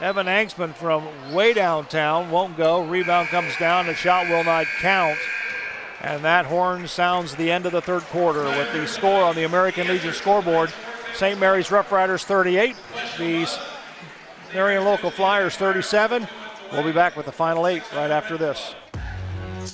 Evan Angsman from way downtown won't go. Rebound comes down. The shot will not count. And that horn sounds the end of the third quarter with the score on the American Legion scoreboard. St. Mary's Rough Riders 38. The Marion Local Flyers 37. We'll be back with the final 8 right after this.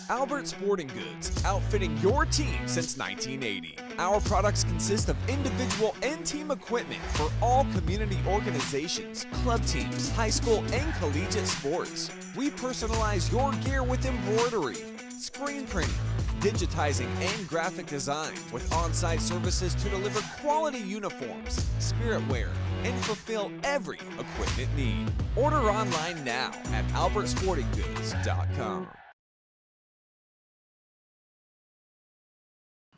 Albert Sporting Goods, outfitting your team since 1980. Our products consist of individual and team equipment for all community organizations, club teams, high school and collegiate sports. We personalize your gear with embroidery, screen printing, digitizing and graphic design with on-site services to deliver quality uniforms, spirit wear, and fulfill every equipment need. Order online now at albertsportinggoods.com.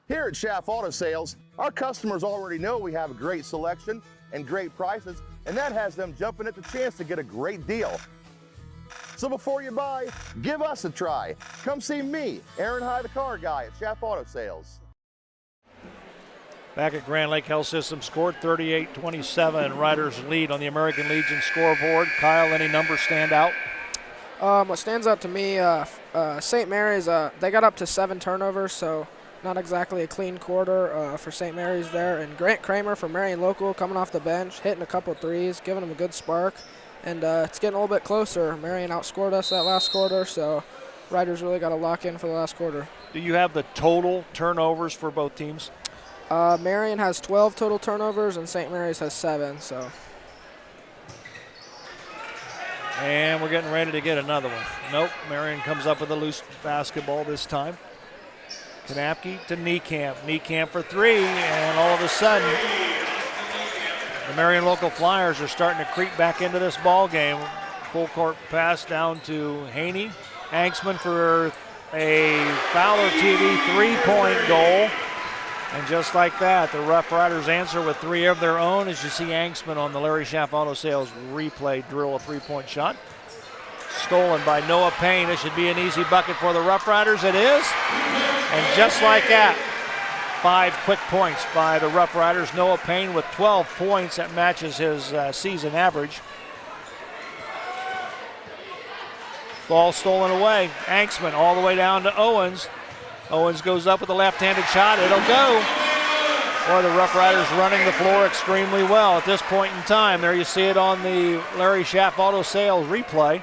Here at Schaff Auto Sales, our customers already know we have a great selection and great prices, and that has them jumping at the chance to get a great deal. So before you buy, give us a try. Come see me, Aaron High, the car guy at Schaff Auto Sales. Back at Grand Lake Health System, scored 38-27. Riders lead on the American Legion scoreboard. Kyle, any numbers stand out? What stands out to me, St. Mary's, they got up to 7 turnovers, so not exactly a clean quarter for St. Mary's there. And Grant Kramer from Marion Local coming off the bench, hitting a couple threes, giving them a good spark. And it's getting a little bit closer. Marion outscored us that last quarter, so Riders really got to lock in for the last quarter. Do you have the total turnovers for both teams? Marion has 12 total turnovers, and St. Mary's has 7. So. And we're getting ready to get another one. Nope, Marion comes up with a loose basketball this time. Kanapke to Niekamp. Niekamp for 3, and all of a sudden, the Marion Local Flyers are starting to creep back into this ball game. Full court pass down to Haney. Hanksman for a Fowler TV 3-point goal. And just like that, the Rough Riders answer with 3 of their own, as you see Hanksman on the Larry Schaff Auto Sales replay drill a 3-point shot. Stolen by Noah Payne. It should be an easy bucket for the Rough Riders. It is. And just like that, 5 quick points by the Rough Riders. Noah Payne with 12 points. That matches his season average. Ball stolen away. Hanksman all the way down to Owens. Owens goes up with a left-handed shot. It'll go. Boy, the Rough Riders running the floor extremely well at this point in time. There you see it on the Larry Schaff Auto Sales replay.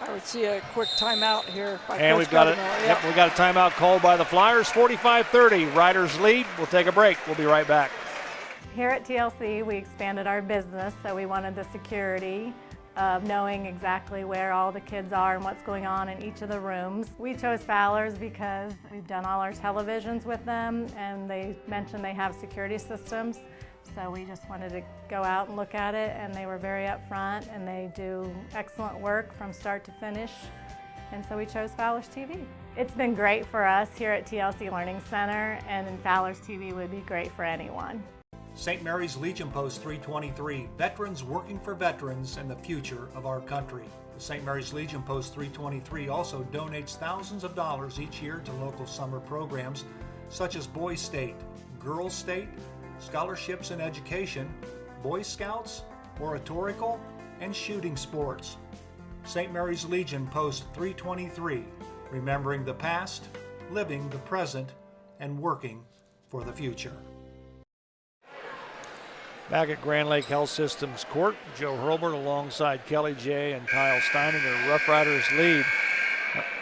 I would see a quick timeout here by and Coach we've got Gardner. yep, we got a timeout called by the Flyers. 45-30. Riders lead. We'll take a break. We'll be right back. Here at TLC, we expanded our business, so we wanted the security of knowing exactly where all the kids are and what's going on in each of the rooms. We chose Fowler's because we've done all our televisions with them, and they mentioned they have security systems. So we just wanted to go out and look at it, and they were very upfront, and they do excellent work from start to finish. And so we chose Fowler's TV. It's been great for us here at TLC Learning Center, and Fowler's TV would be great for anyone. St. Mary's Legion Post 323, veterans working for veterans and the future of our country. The St. Mary's Legion Post 323 also donates thousands of dollars each year to local summer programs such as Boys State, Girls State, scholarships in education, Boy Scouts, oratorical, and shooting sports. St. Mary's Legion Post 323, remembering the past, living the present, and working for the future. Back at Grand Lake Health Systems Court, Joe Hurlbert alongside Kelly J. and Kyle Steininger. Rough Riders lead.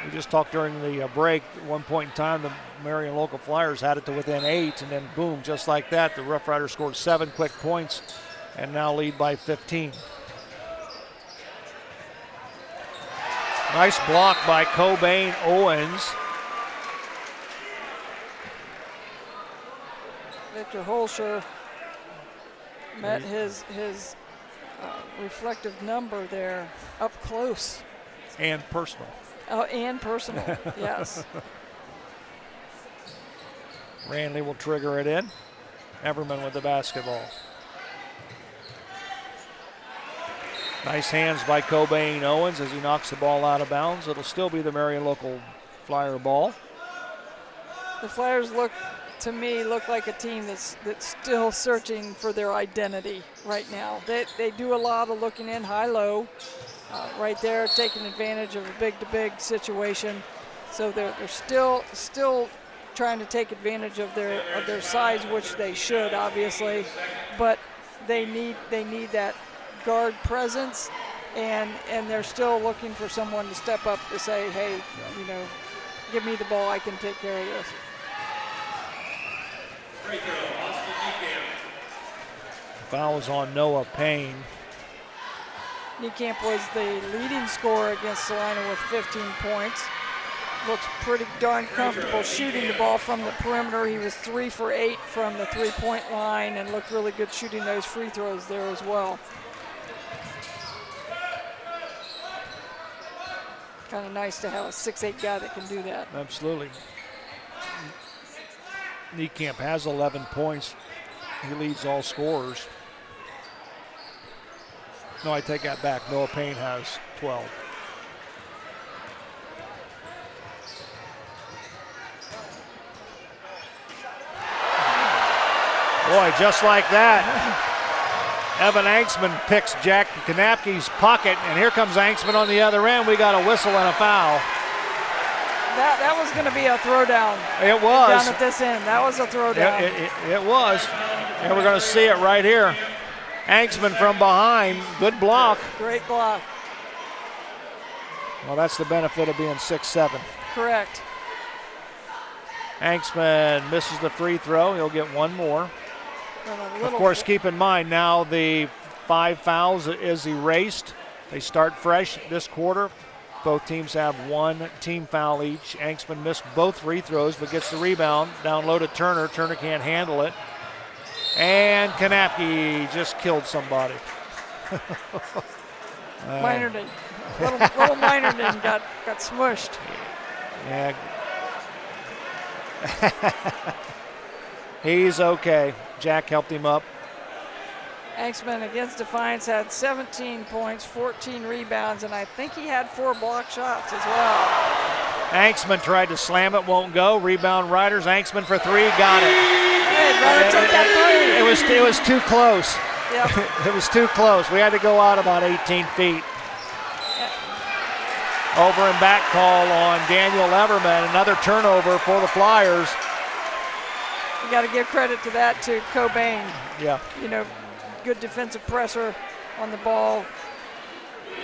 We just talked during the break. At one point in time, the Marion Local Flyers had it to within 8, and then boom, just like that, the Rough Riders scored 7 quick points and now lead by 15. Nice block by Cobain Owens. Victor Holscher met his reflective number there up close. And personal. Oh, and personal, yes. Ranley will trigger it in. Everman with the basketball. Nice hands by Cobain Owens as he knocks the ball out of bounds. It'll still be the Marion Local Flyer ball. The Flyers look like a team that's still searching for their identity right now. They do a lot of looking in high-low, right there, taking advantage of a big-to-big situation. So they're still trying to take advantage of their size, which they should obviously, but they need that guard presence, and they're still looking for someone to step up to say, hey, give me the ball, I can take care of this. Foul is on Noah Payne. Niekamp was the leading scorer against Salina with 15 points. looks pretty darn comfortable shooting the ball from the perimeter. He was 3 for 8 from the three-point line and looked really good shooting those free throws there as well. Kind of nice to have a 6'8" guy that can do that. Absolutely. Niekamp has 11 points. He leads all scorers. No, I take that back. Noah Payne has 12. Boy, just like that, Evan Anksman picks Jack Kanapke's pocket, and here comes Anksman on the other end. We got a whistle and a foul. That was going to be a throwdown. It was. Down at this end. That was a throwdown. It was. And we're going to see it right here. Anksman from behind. Good block. Great block. Well, that's the benefit of being 6'7". Correct. Anksman misses the free throw. He'll get one more. Of course, keep in mind now the 5 fouls is erased. They start fresh this quarter. Both teams have one team foul each. Anksman missed both free throws but gets the rebound. Down low to Turner. Turner can't handle it. And Kanapke just killed somebody. Minerden. Little Minerden got smushed. Yeah. He's okay. Jack helped him up. Anksman against Defiance had 17 points, 14 rebounds, and I think he had 4 block shots as well. Anksman tried to slam it, won't go. Rebound Riders. Anksman for 3, got it. Hey, brother, take that 3. It was too close. Yep. It was too close. We had to go out about 18 feet. Over and back call on Daniel Everman. Another turnover for the Flyers. You got to give credit to that to Cobain. Yeah. You know, good defensive pressure on the ball,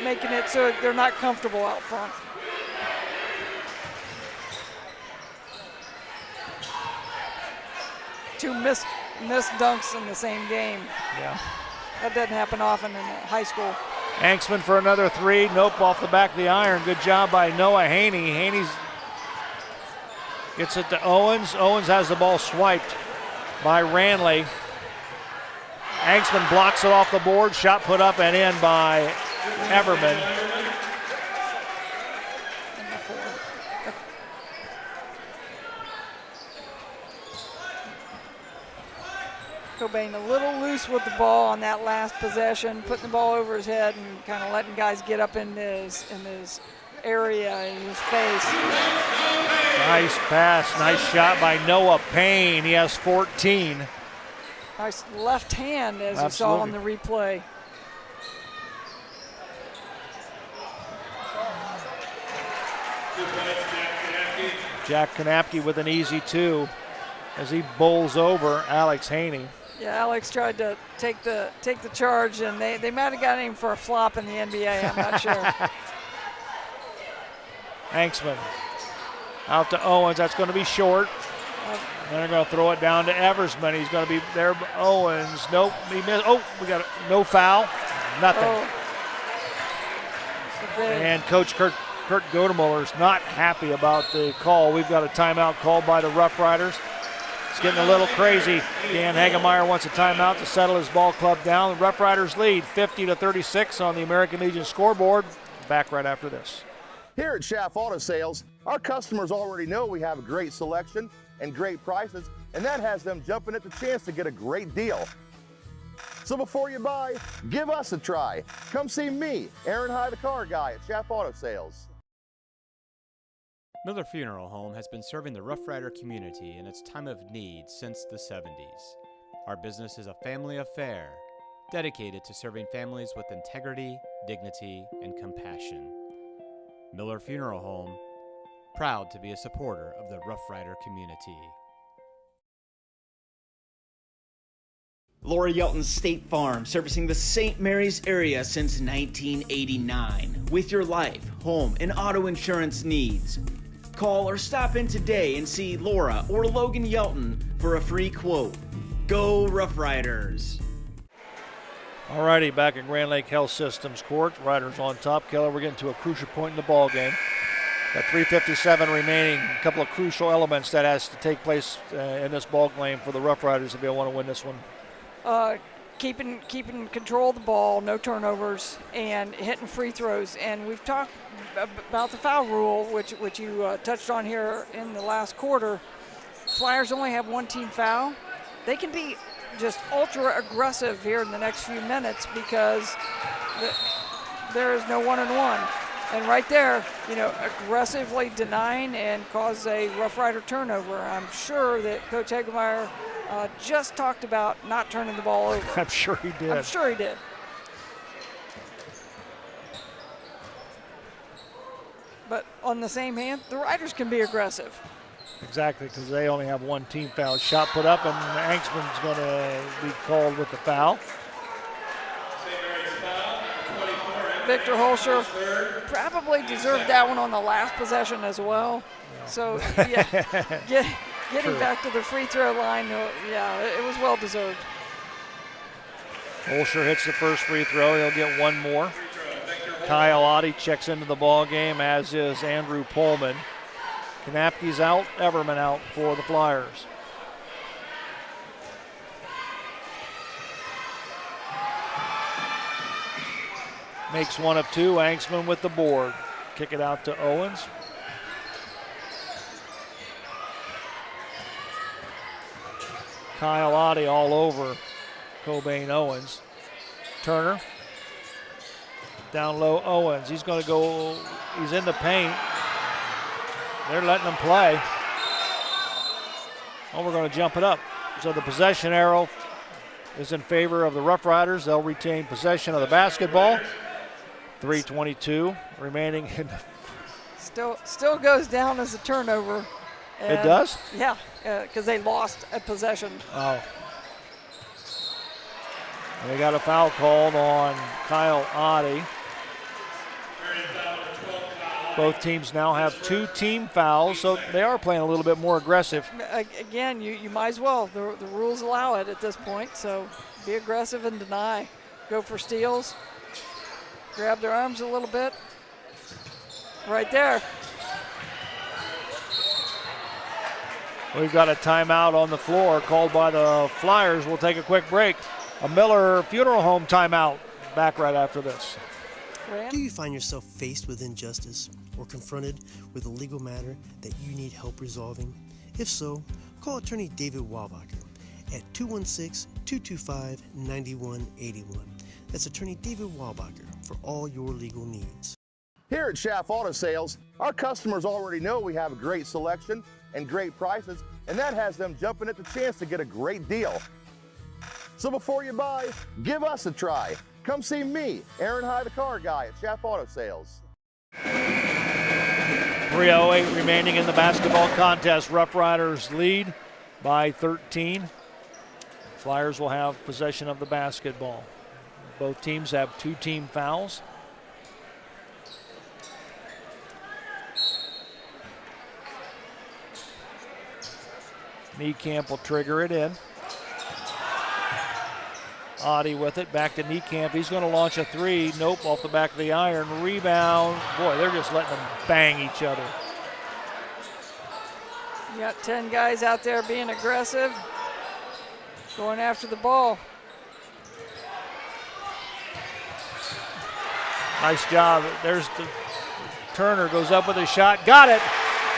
making it so they're not comfortable out front. Two missed dunks in the same game. Yeah. That doesn't happen often in high school. Anksman for another 3. Nope, off the back of the iron. Good job by Noah Haney. Haney's gets it to Owens. Owens has the ball swiped by Ranley. Anksman blocks it off the board. Shot put up and in by Everman. Cobain a little loose with the ball on that last possession, putting the ball over his head and kind of letting guys get up in his area, in his face. Nice pass, nice shot by Noah Payne. He has 14. Nice left hand, as you saw on the replay. Jack Kanapke with an easy 2 as he bowls over Alex Haney. Yeah, Alex tried to take the charge, and they might have got him for a flop in the NBA. I'm not sure. Anksman out to Owens. That's going to be short. Then they're going to throw it down to Eversman. He's going to be there. Owens. Nope. He missed. Oh, we got no foul. Nothing. And Coach Kurt Godemuller is not happy about the call. We've got a timeout called by the Rough Riders. It's getting a little crazy. Dan Hagemeyer wants a timeout to settle his ball club down. The Rough Riders lead 50-36 on the American Legion scoreboard. Back right after this. Here at Schaff Auto Sales, our customers already know we have a great selection and great prices, and that has them jumping at the chance to get a great deal. So before you buy, give us a try. Come see me, Aaron High, the car guy at Schaff Auto Sales. Miller Funeral Home has been serving the Rough Rider community in its time of need since the 70s. Our business is a family affair, dedicated to serving families with integrity, dignity, and compassion. Miller Funeral Home, proud to be a supporter of the Rough Rider community. Laura Yelton's State Farm, servicing the St. Mary's area since 1989. With your life, home, and auto insurance needs. Call or stop in today and see Laura or Logan Yelton for a free quote. Go Rough Riders! Alrighty, back at Grand Lake Health Systems Court. Riders on top. Keller, we're getting to a crucial point in the ball game. Got 3:57 remaining. A couple of crucial elements that has to take place in this ball game for the Rough Riders if they want to win this one. Keeping control of the ball, no turnovers, and hitting free throws. And we've talked about the foul rule, which you touched on here in the last quarter. Flyers only have one team foul. They can be just ultra aggressive here in the next few minutes because there is no 1-on-1. And right there, aggressively denying and cause a Rough Rider turnover. I'm sure that Coach Hagemeyer just talked about not turning the ball over. I'm sure he did. I'm sure he did. But on the same hand, the Riders can be aggressive. Exactly, because they only have one team foul. Shot put up, and Angstman's going to be called with the foul. Victor Holscher probably deserved that one on the last possession as well. Yeah. So, yeah, getting back to the free throw line, it was well deserved. Holscher hits the first free throw. He'll get one more. Kyle Otte checks into the ball game, as is Andrew Pullman. Kanapke's out, Everman out for the Flyers. Makes one of two. Angstman with the board. Kick it out to Owens. Kyle Otte all over Cobain Owens. Turner. Down low, Owens. He's going to go, he's in the paint. They're letting him play. Oh, we're going to jump it up. So the possession arrow is in favor of the Rough Riders. They'll retain possession of the basketball. 3:22 remaining in the Still goes down as a turnover. It does? Yeah, because they lost a possession. Oh. They got a foul called on Kyle Otte. Both teams now have two team fouls, so they are playing a little bit more aggressive. Again, you might as well. The rules allow it at this point, so be aggressive and deny. Go for steals. Grab their arms a little bit. Right there. We've got a timeout on the floor called by the Flyers. We'll take a quick break. A Miller Funeral Home timeout. Back right after this. Do you find yourself faced with injustice or confronted with a legal matter that you need help resolving? If so, call attorney David Walbacher at 216-225-9181. That's attorney David Walbacher for all your legal needs. Here at Schaff Auto Sales, our customers already know we have a great selection and great prices, and that has them jumping at the chance to get a great deal. So before you buy, give us a try. Come see me, Aaron High, the car guy at Schaff Auto Sales. 3:08 remaining in the basketball contest. Rough Riders lead by 13. Flyers will have possession of the basketball. Both teams have two team fouls. Niekamp will trigger it in. Otte with it, back to Niekamp. He's going to launch a three. Nope, off the back of the iron. Rebound. Boy, they're just letting them bang each other. You got 10 guys out there being aggressive, going after the ball. Nice job. There's the Turner goes up with a shot. Got it.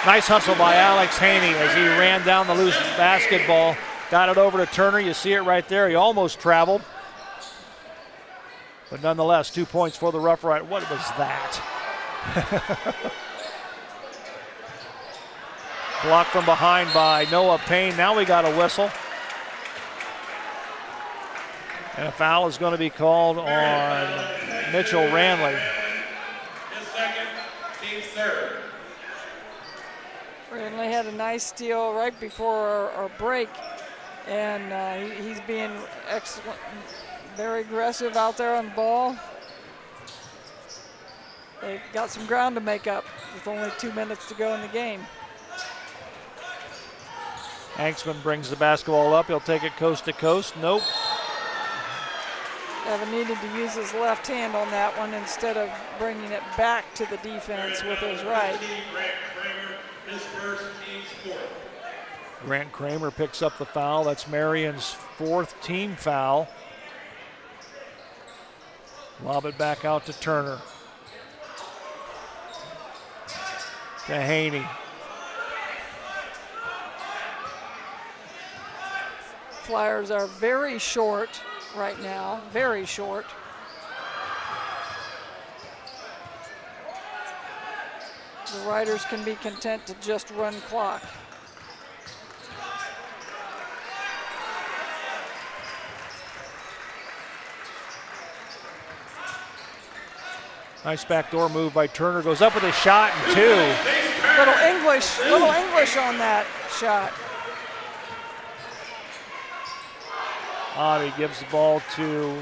Nice hustle by Alex Haney as he ran down the loose basketball. Got it over to Turner. You see it right there. He almost traveled. But nonetheless, 2 points for the Rough Riders. What was that? Blocked from behind by Noah Payne. Now we got a whistle. And a foul is going to be called on Mitchell Ranley. His second, team's third. Ranley had a nice steal right before our break, and he's being excellent, very aggressive out there on the ball. They've got some ground to make up with only 2 minutes to go in the game. Angstman brings the basketball up. He'll take it coast to coast. Nope. Evan needed to use his left hand on that one instead of bringing it back to the defense with his right. Grant Kramer picks up the foul. That's Marion's 4th team foul. Lob it back out to Turner. To Haney. Flyers are very short right now, very short. The Riders can be content to just run clock. Nice backdoor move by Turner. Goes up with a shot and 2. Little English on that shot. Oddie gives the ball to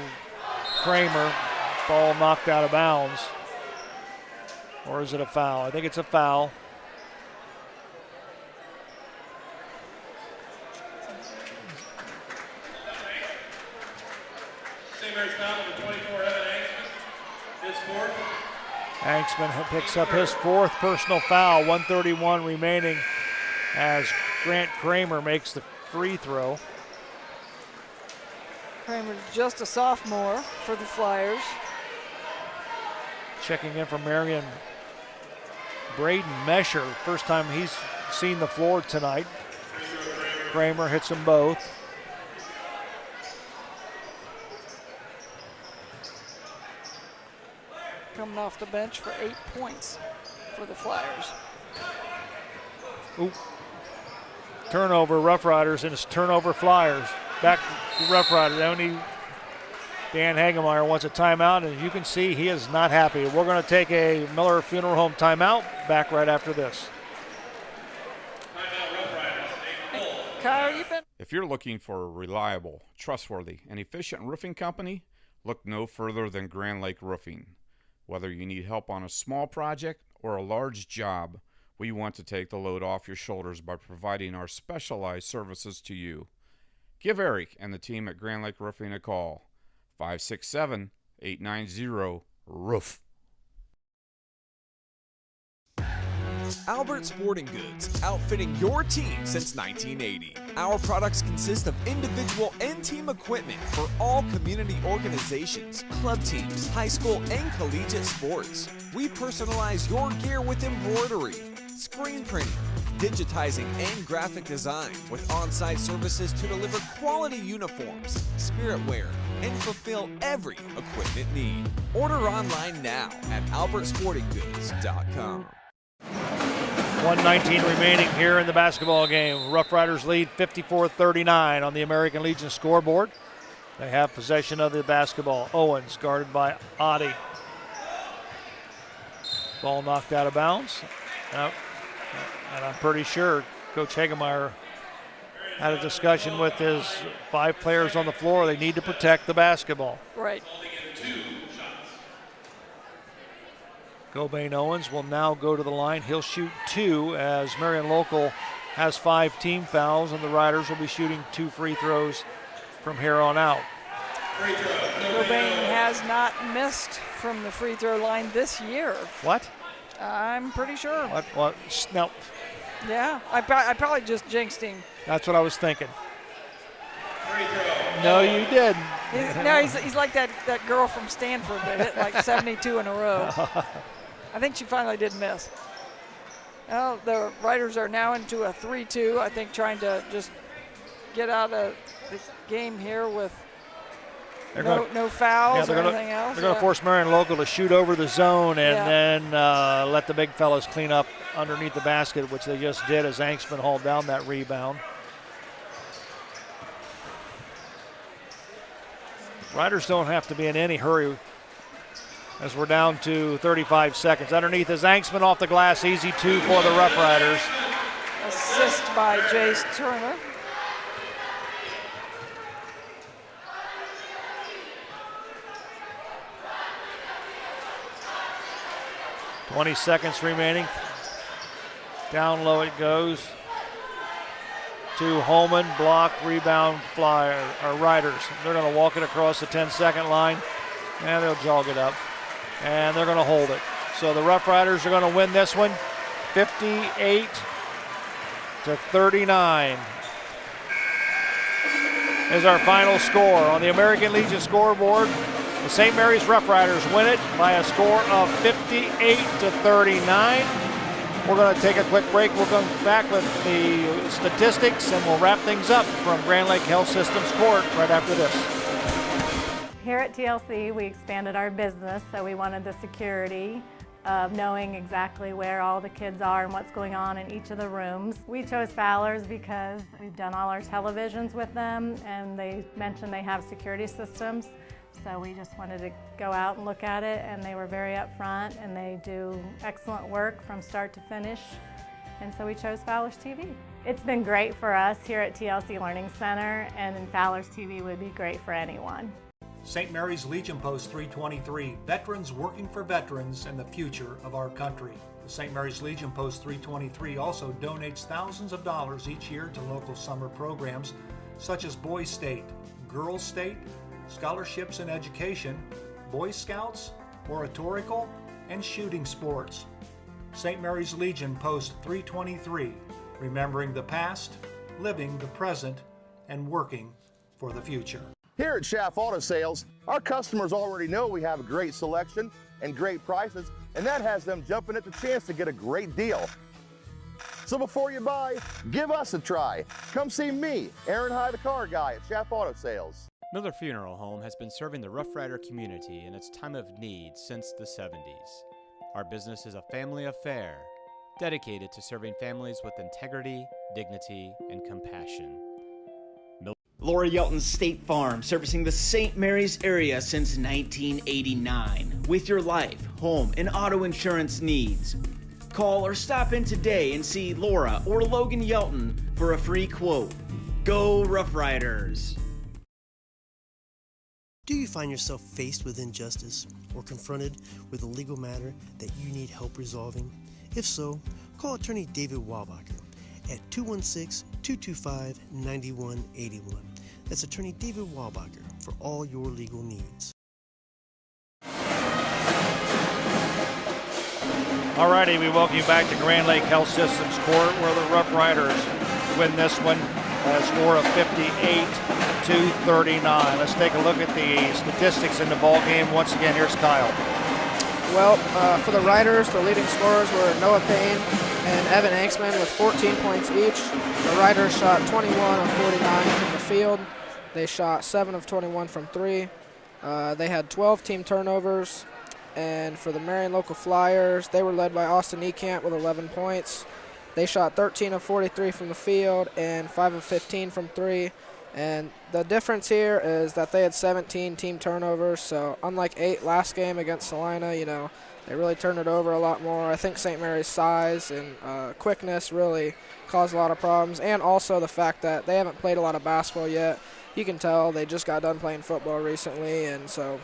Kramer. Ball knocked out of bounds. Or is it a foul? I think it's a foul. Hanksman picks up his 4th personal foul, 1:31 remaining as Grant Kramer makes the free throw. Kramer's just a sophomore for the Flyers. Checking in from Marion, Braden Mesher, first time he's seen the floor tonight. Kramer hits them both. Coming off the bench for 8 points for the Flyers. Ooh. Turnover, Rough Riders, and it's turnover Flyers. Back to Rough Riders. Dan Hagemeyer wants a timeout, and you can see he is not happy. We're going to take a Miller Funeral Home timeout. Back right after this. Kyle, you've been... If you're looking for a reliable, trustworthy, and efficient roofing company, look no further than Grand Lake Roofing. Whether you need help on a small project or a large job, we want to take the load off your shoulders by providing our specialized services to you. Give Eric and the team at Grand Lake Roofing a call. 567-890-ROOF. Albert Sporting Goods, outfitting your team since 1980. Our products consist of individual and team equipment for all community organizations, club teams, high school and collegiate sports. We personalize your gear with embroidery, screen printing, digitizing and graphic design with on-site services to deliver quality uniforms, spirit wear, and fulfill every equipment need. Order online now at albertsportinggoods.com. 1:19 remaining here in the basketball game. Rough Riders lead 54-39 on the American Legion scoreboard. They have possession of the basketball. Owens guarded by Oddie. Ball knocked out of bounds. And I'm pretty sure Coach Hagemeyer had a discussion with his 5 players on the floor. They need to protect the basketball. Right. Gobain Owens will now go to the line. He'll shoot 2 as Marion Local has 5 team fouls, and the Riders will be shooting 2 free throws from here on out. Gobain has not missed from the free throw line this year. What? I'm pretty sure. What? No. Yeah, I probably just jinxed him. That's what I was thinking. No, you didn't. He's like that girl from Stanford that hit like 72 in a row. I think she finally did miss. Well, the Riders are now into a 3-2, I think, trying to just get out of the game here with no fouls or anything else. They're going to force Marion Local to shoot over the zone and then let the big fellas clean up underneath the basket, which they just did as Anksman hauled down that rebound. Riders don't have to be in any hurry as we're down to 35 seconds. Underneath is Anksman off the glass, easy 2 for the Rough Riders. Assist by Jace Turner. ,20 seconds remaining. Down low it goes to Holman, block, rebound, Flyer, or Riders. They're going to walk it across the 10-second line, and they'll jog it up, and they're going to hold it. So the Rough Riders are going to win this one, 58-39 is our final score. On the American Legion scoreboard, the St. Mary's Rough Riders win it by a score of 58-39. We're going to take a quick break. We'll come back with the statistics, and we'll wrap things up from Grand Lake Health Systems Court right after this. Here at TLC, we expanded our business, so we wanted the security of knowing exactly where all the kids are and what's going on in each of the rooms. We chose Fowler's because we've done all our televisions with them, and they mentioned they have security systems. So we just wanted to go out and look at it, and they were very upfront, and they do excellent work from start to finish. And so we chose Fowler's TV. It's been great for us here at TLC Learning Center, and Fowler's TV would be great for anyone. St. Mary's Legion Post 323, veterans working for veterans and the future of our country. The St. Mary's Legion Post 323 also donates thousands of dollars each year to local summer programs such as Boys State, Girls State, scholarships in education, Boy Scouts, oratorical, and shooting sports. St. Mary's Legion Post 323, remembering the past, living the present, and working for the future. Here at Schaff Auto Sales, our customers already know we have a great selection and great prices, and that has them jumping at the chance to get a great deal. So before you buy, give us a try. Come see me, Aaron High, the car guy at Schaff Auto Sales. Miller Funeral Home has been serving the Rough Rider community in its time of need since the 70s. Our business is a family affair, dedicated to serving families with integrity, dignity, and compassion. Laura Yelton's State Farm, servicing the St. Mary's area since 1989. With your life, home, and auto insurance needs. Call or stop in today and see Laura or Logan Yelton for a free quote. Go Rough Riders! Do you find yourself faced with injustice or confronted with a legal matter that you need help resolving? If so, call attorney David Walbacher at 216-225-9181. That's attorney David Walbacher for all your legal needs. Alrighty, we welcome you back to Grand Lake Health Systems Court, where the Rough Riders win this one by a score of 58-39. Let's take a look at the statistics in the ball game. Once again, here's Kyle. Well, for the Riders, the leading scorers were Noah Payne and Evan Anksman with 14 points each. The Riders shot 21 of 49 from the field. They shot 7 of 21 from 3. They had 12 team turnovers. And for the Marion local Flyers, they were led by Austin Ekamp with 11 points. They shot 13 of 43 from the field and 5 of 15 from 3. And the difference here is that they had 17 team turnovers. So unlike 8 last game against Salina, you know, they really turned it over a lot more. I think St. Mary's size and quickness really caused a lot of problems. And also the fact that they haven't played a lot of basketball yet. You can tell they just got done playing football recently. And so,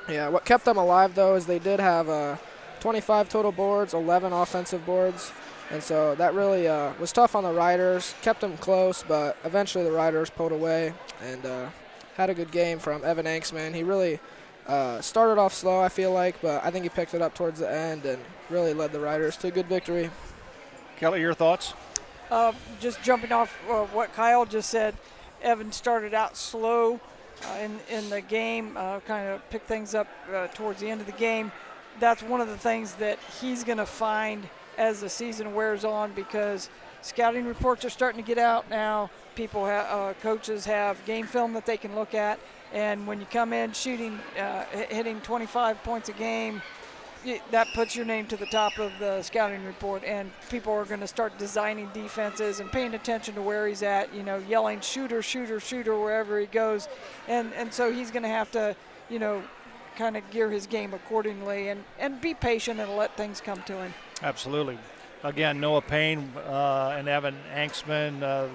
yeah, what kept them alive, though, is they did have 25 total boards, 11 offensive boards. And so that really was tough on the Riders, kept them close, but eventually the Riders pulled away and had a good game from Evan Anksman. He really started off slow, I feel like, but I think he picked it up towards the end and really led the Riders to a good victory. Kelly, your thoughts? Just jumping off what Kyle just said, Evan started out slow in the game, kind of picked things up towards the end of the game. That's one of the things that he's going to find as the season wears on, because scouting reports are starting to get out now. People coaches have game film that they can look at, and when you come in shooting, hitting 25 points a game, that puts your name to the top of the scouting report, and people are going to start designing defenses and paying attention to where he's at, you know, yelling shooter, shooter, shooter wherever he goes, and so he's going to have to, you know, kind of gear his game accordingly and be patient and let things come to him. Absolutely. Again, Noah Payne and Evan Anksman,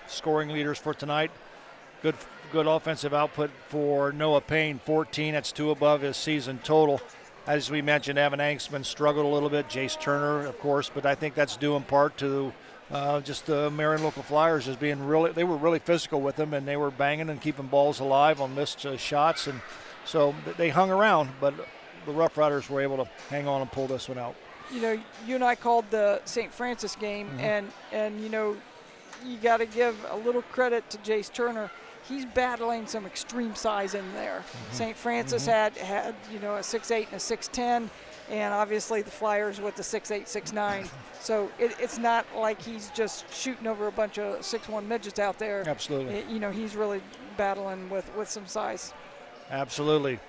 scoring leaders for tonight. Good offensive output for Noah Payne, 14. That's 2 above his season total. As we mentioned, Evan Anksman struggled a little bit. Jace Turner, of course, but I think that's due in part to just the Marion local Flyers just being they were really physical with them, and they were banging and keeping balls alive on missed shots, and so they hung around, but the Rough Riders were able to hang on and pull this one out. You know, you and I called the St. Francis game, and you know, you got to give a little credit to Jace Turner. He's battling some extreme size in there. St. Francis had you know, a 6'8" and a 6'10", and obviously the Flyers with the 6'8", 6'9". So it's not like he's just shooting over a bunch of 6'1" midgets out there. Absolutely. You know, he's really battling with some size. Absolutely.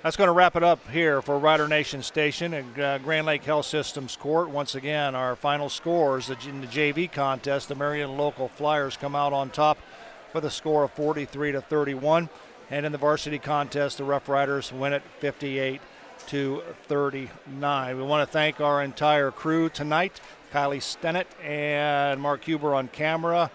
That's going to wrap it up here for Rider Nation Station at Grand Lake Health Systems Court. Once again, our final scores in the JV contest, the Marion local Flyers come out on top with a score of 43-31. And in the varsity contest, the Rough Riders win it 58-39. We want to thank our entire crew tonight, Kylie Stennett and Mark Huber on camera,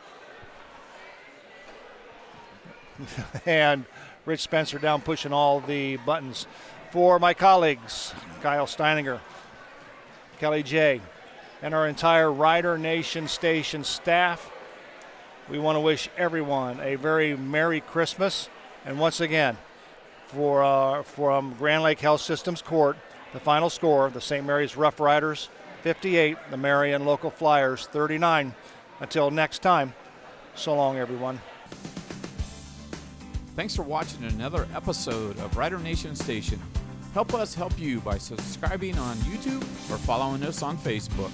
and Rich Spencer down pushing all the buttons. For my colleagues, Kyle Steininger, Kelly J., and our entire Rider Nation Station staff, we want to wish everyone a very Merry Christmas. And once again, from Grand Lake Health Systems Court, the final score, the St. Mary's Rough Riders 58, the Marion local Flyers 39. Until next time, so long, everyone. Thanks for watching another episode of Rider Nation Station. Help us help you by subscribing on YouTube or following us on Facebook.